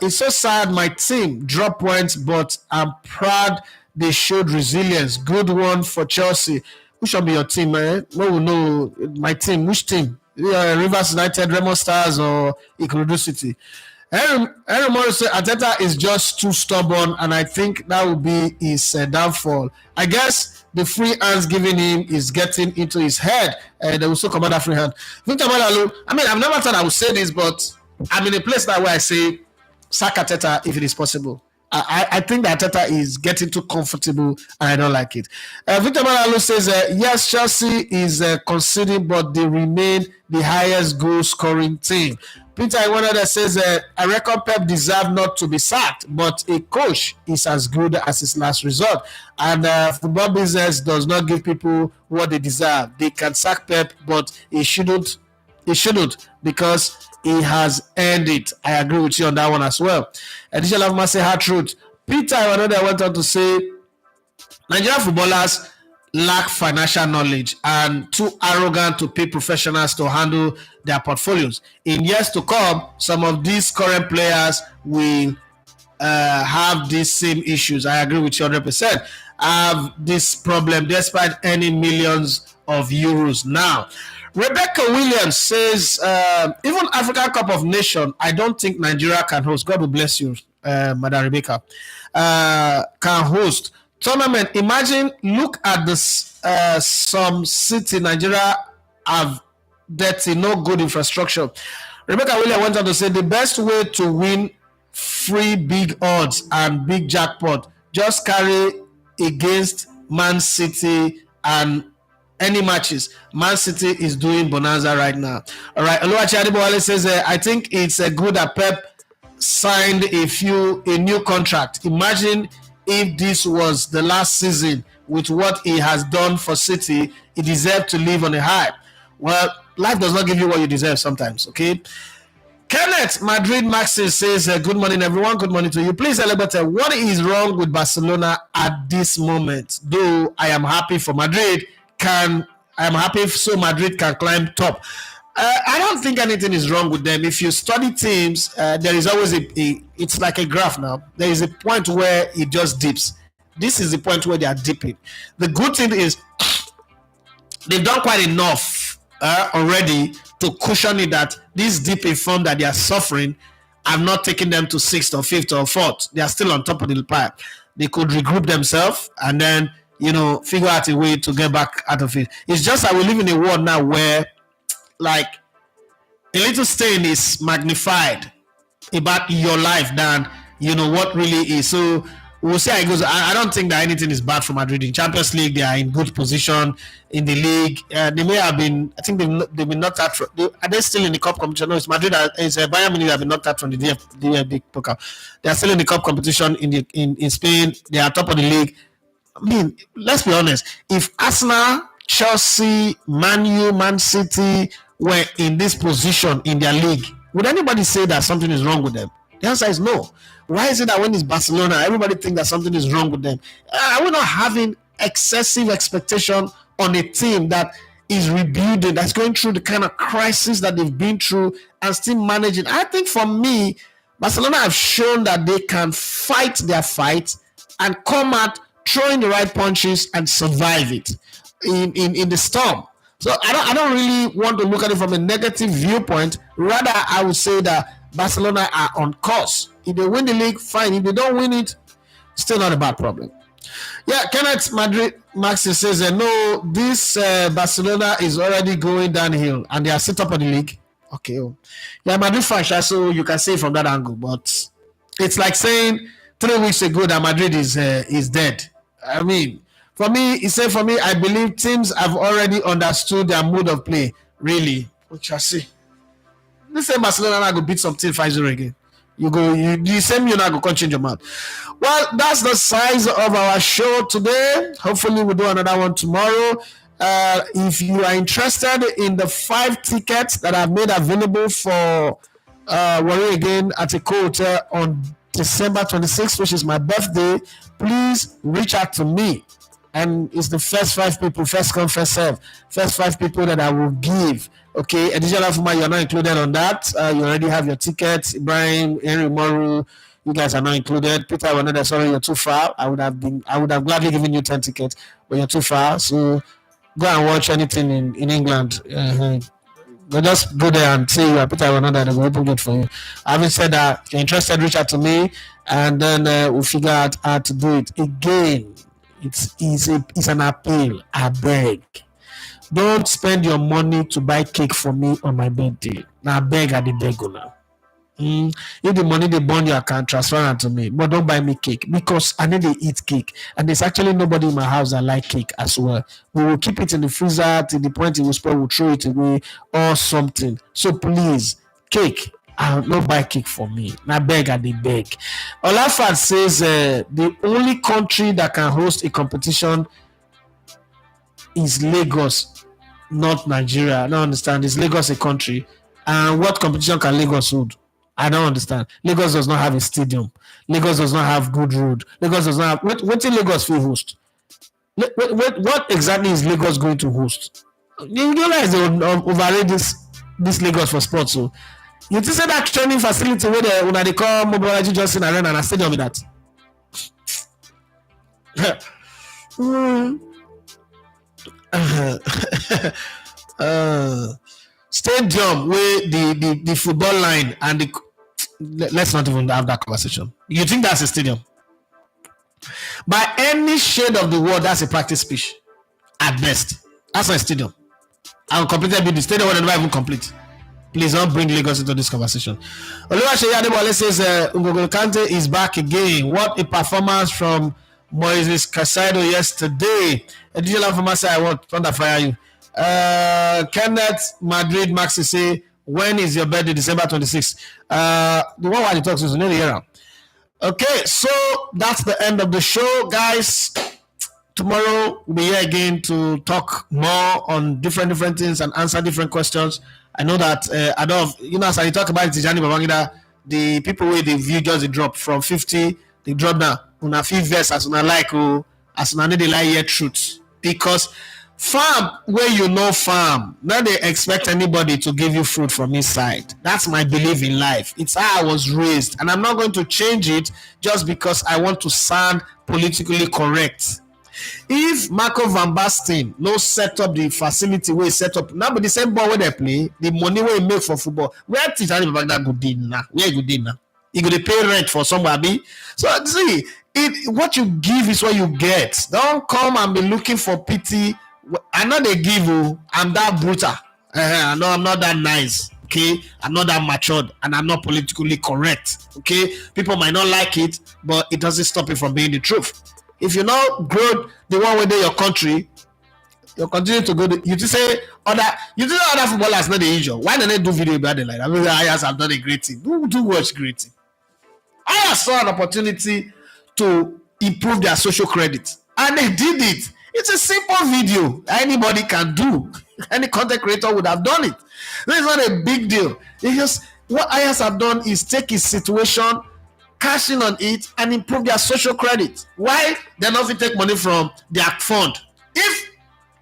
S8: It's so sad my team dropped points, but I'm proud they showed resilience. Good one for Chelsea. Who should be your team, man? No, my team. Which team? Rivers United, Remo Stars, or Ikorodu City? Henry Morris said Arteta is just too stubborn, and I think that will be his downfall. I guess the free hands given him is getting into his head. They will still command that free hand. Victor Malalu, I mean, I've never thought I would say this, but I'm in a place now where I say sack Arteta if it is possible. I think that Arteta is getting too comfortable, and I don't like it. Victor Malalu says, yes, Chelsea is conceding, but they remain the highest goal-scoring team. Peter Iwanada says, I reckon Pep deserve not to be sacked, but a coach is as good as his last resort. And football business does not give people what they deserve. They can sack Pep, but he shouldn't because he has earned it. I agree with you on that one as well. Additional of say hard truth. Peter Iwanada went on to say, Nigerian footballers lack financial knowledge and too arrogant to pay professionals to handle their portfolios. In years to come, some of these current players will have these same issues. I agree with you 100%. Have this problem despite earning millions of euros now. Rebecca Williams says, even African Cup of Nations, I don't think Nigeria can host. God will bless you, Madam Rebecca. Can host tournament. Imagine, look at this. Some city Nigeria have dirty, no good infrastructure. Rebecca Williams went on to say the best way to win free big odds and big jackpot, just carry against Man City and any matches. Man City is doing bonanza right now. All right. Oluwaseyi Adebowale says, I think it's a good that Pep signed a new contract. Imagine if this was the last season with what he has done for City, he deserved to live on a high. Well, life does not give you what you deserve sometimes, okay? Kenneth Madrid Maxim says, good morning, everyone. Good morning to you. Please, Elegbete, what is wrong with Barcelona at this moment? Though I am happy for Madrid, so Madrid can climb top. I don't think anything is wrong with them. If you study teams, there is always it's like a graph now. There is a point where it just dips. This is the point where they are dipping. The good thing is they've done quite enough already to cushion it that this dip in form that they are suffering have not taken them to 6th or 5th or 4th. They are still on top of the pile. They could regroup themselves and then, figure out a way to get back out of it. It's just that we live in a world now where, like, a little stain is magnified about your life than, what really is. So we'll see how it goes. I don't think that anything is bad for Madrid. In Champions League, they are in good position. In the league, they may have been, I think they've been knocked out. Are they still in the cup competition? No, it's Madrid. It's Bayern Munich have been knocked out from the DFB Pokal. They are still in the cup competition in Spain. They are top of the league. I mean, let's be honest. If Arsenal, Chelsea, Man U, Man City were in this position in their league, would anybody say that something is wrong with them? The answer is no. Why is it that when it's Barcelona, everybody thinks that something is wrong with them? Are we not having excessive expectation on a team that is rebuilding, that's going through the kind of crisis that they've been through and still managing? I think for me, Barcelona have shown that they can fight their fight and come out throwing the right punches and survive it in the storm. So I don't really want to look at it from a negative viewpoint. Rather, I would say that Barcelona are on course. If they win the league, fine. If they don't win it, still not a bad problem. Yeah, Kenneth Madrid Maxi says, no, this Barcelona is already going downhill and they are set up on the league. Okay. Yeah, Madrid fan, so you can say from that angle, but it's like saying 3 weeks ago that Madrid is dead. I mean, for me, I believe teams have already understood their mode of play, really. Which I see. The same Barcelona now go beat some team 5-0 again. The same you now go change your mind. Well, that's the size of our show today. Hopefully we'll do another one tomorrow. If you are interested in the 5 tickets that I've made available for Warrior Again at a co-hotel on December 26th, which is my birthday, please reach out to me. And it's the first 5 people, first come, first serve. First 5 people that I will give. Okay, Additional Fuma, you're not included on that. You already have your tickets. Ibrahim, Henry Moru, you guys are not included. Peter, sorry, you're too far. I would have gladly given you 10 tickets, but you're too far. So go and watch anything in England. But just go there and say you are Peter Wanada, they will open it for you. Having said that, if you're interested, reach out to me, and then we'll figure out how to do it. Again, it's an appeal. I beg. Don't spend your money to buy cake for me on my birthday. Now, I beg at the beg now. If the money they burn your account, transfer it to me. But don't buy me cake because I need to eat cake. And there's actually nobody in my house that like cake as well. We will keep it in the freezer till the point it will spoil, we'll throw it away or something. So please, cake. Not buy cake for me. Now beg at the beg. Olafat says the only country that can host a competition is Lagos, not Nigeria. I don't understand. Is Lagos a country? And what competition can Lagos hold? I don't understand. Lagos does not have a stadium. Lagos does not have good road. Lagos does not have... What in Lagos will host? What exactly is Lagos going to host? You realize they overrate this Lagos for sports. So you just say that training facility where they call Mobilaji Johnson Arena and a stadium with that. Stadium where the football line and let's not even have that conversation. You think that's a stadium? By any shade of the word, that's a practice pitch at best. That's not a stadium. I'll completely be the stadium when I never even complete. Please don't bring Lagos into this conversation. Oluwaseyi Adebowale says N'Golo Kante is back again. What a performance from Moises Caicedo yesterday. A digital from say I want thunder fire you. Kenneth Madrid Maxi say, when is your birthday? December 26th. The one where the talks is nearly here. Okay, so that's the end of the show, guys. Tomorrow we'll be here again to talk more on different things and answer different questions. I know that as I talk about Tijani Babangida, the people where the view just drop from 50, they drop now. Una 5 verse as una like as una they lie hear truth. Because farm where you know farm, now they expect anybody to give you food from inside. That's my belief in life. It's how I was raised, and I'm not going to change it just because I want to sound politically correct. If Marco Van Basten no set up the facility where he set up, now but the same ball where they play, the money where he make for football, where Tijani Babangida go did now? Where you go did now? You go to pay rent for somebody. So see, what you give is what you get. Don't come and be looking for pity. I know they give you. I'm that brutal. I know I'm not that nice. Okay, I'm not that matured, and I'm not politically correct. Okay, people might not like it, but it doesn't stop it from being the truth. If you not grow the one way your country, you continue to go. You just say other footballers not the usual. Why don't they do video about it like that? I mean, Ayers have done a great thing. Do watch great thing. Ayers saw an opportunity to improve their social credit. And they did it. It's a simple video. Anybody can do. Any content creator would have done it. This is not a big deal. It's just what Ajax have done is take his situation, cash in on it, and improve their social credit. Why? They're not going to take money from their fund.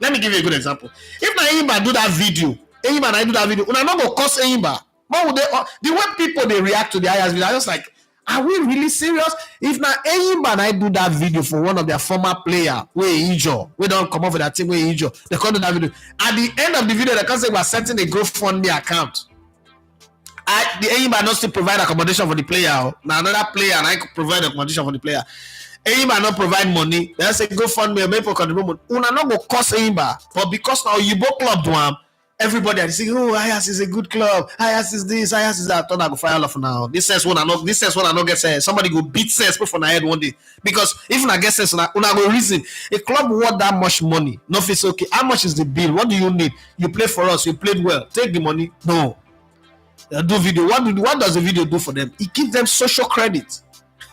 S8: Let me give you a good example. If Enyimba do that video, Enyimba and I do that video, we're not going to cost Enyimba. The way people they react to the Ajax video, are just like, are we really serious? If now Enyimba and I do that video for one of their former player, we don't come up with that team, they can't do that video. At the end of the video, they can say we're setting a GoFundMe account. The Enyimba not still provide accommodation for the player. Now another player and I could provide accommodation for the player. Enyimba not provide money. They say GoFundMe, make for contribute. Una not go cost Enyimba, but because now you both club do them, everybody is saying, "Oh, Ajax is a good club. Ajax is this. Ajax is that." I thought I go fire off now. This says one I not get sense. Somebody go beat sense put for my head one day. Because if I get sense, una go reason. A club worth that much money. No, it's okay. How much is the bill? What do you need? You play for us. You played well. Take the money. No. They do video. What does the video do for them? It gives them social credit.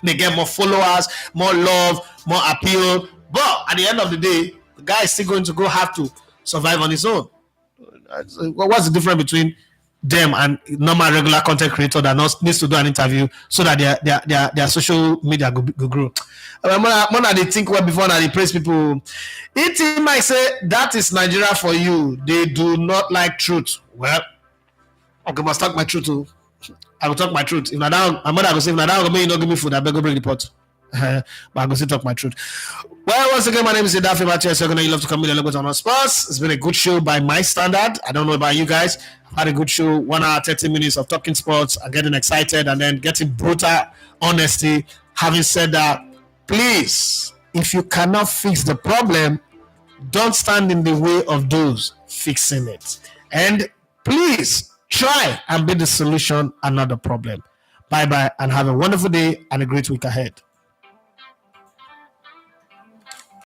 S8: They get more followers, more love, more appeal. But at the end of the day, the guy is still going to go have to survive on his own. What's the difference between them and normal regular content creator that needs to do an interview so that their social media go grow? When they think well before now they praise people. It might say that is Nigeria for you. They do not like truth. Well, I must talk my truth too. I will talk my truth. If not down, my mother will say, if not down, you don't give me food, I better go bring the pot. But I will still talk my truth. Well, once again, my name is Daffy Matthias. You love to come in and look on our sports. It's been a good show by my standard. I don't know about you guys. I've had a good show, 1 hour, 30 minutes of talking sports and getting excited and then getting brutal honesty. Having said that, please, if you cannot fix the problem, don't stand in the way of those fixing it. And please, try and be the solution and not the problem. Bye-bye and have a wonderful day and a great week ahead.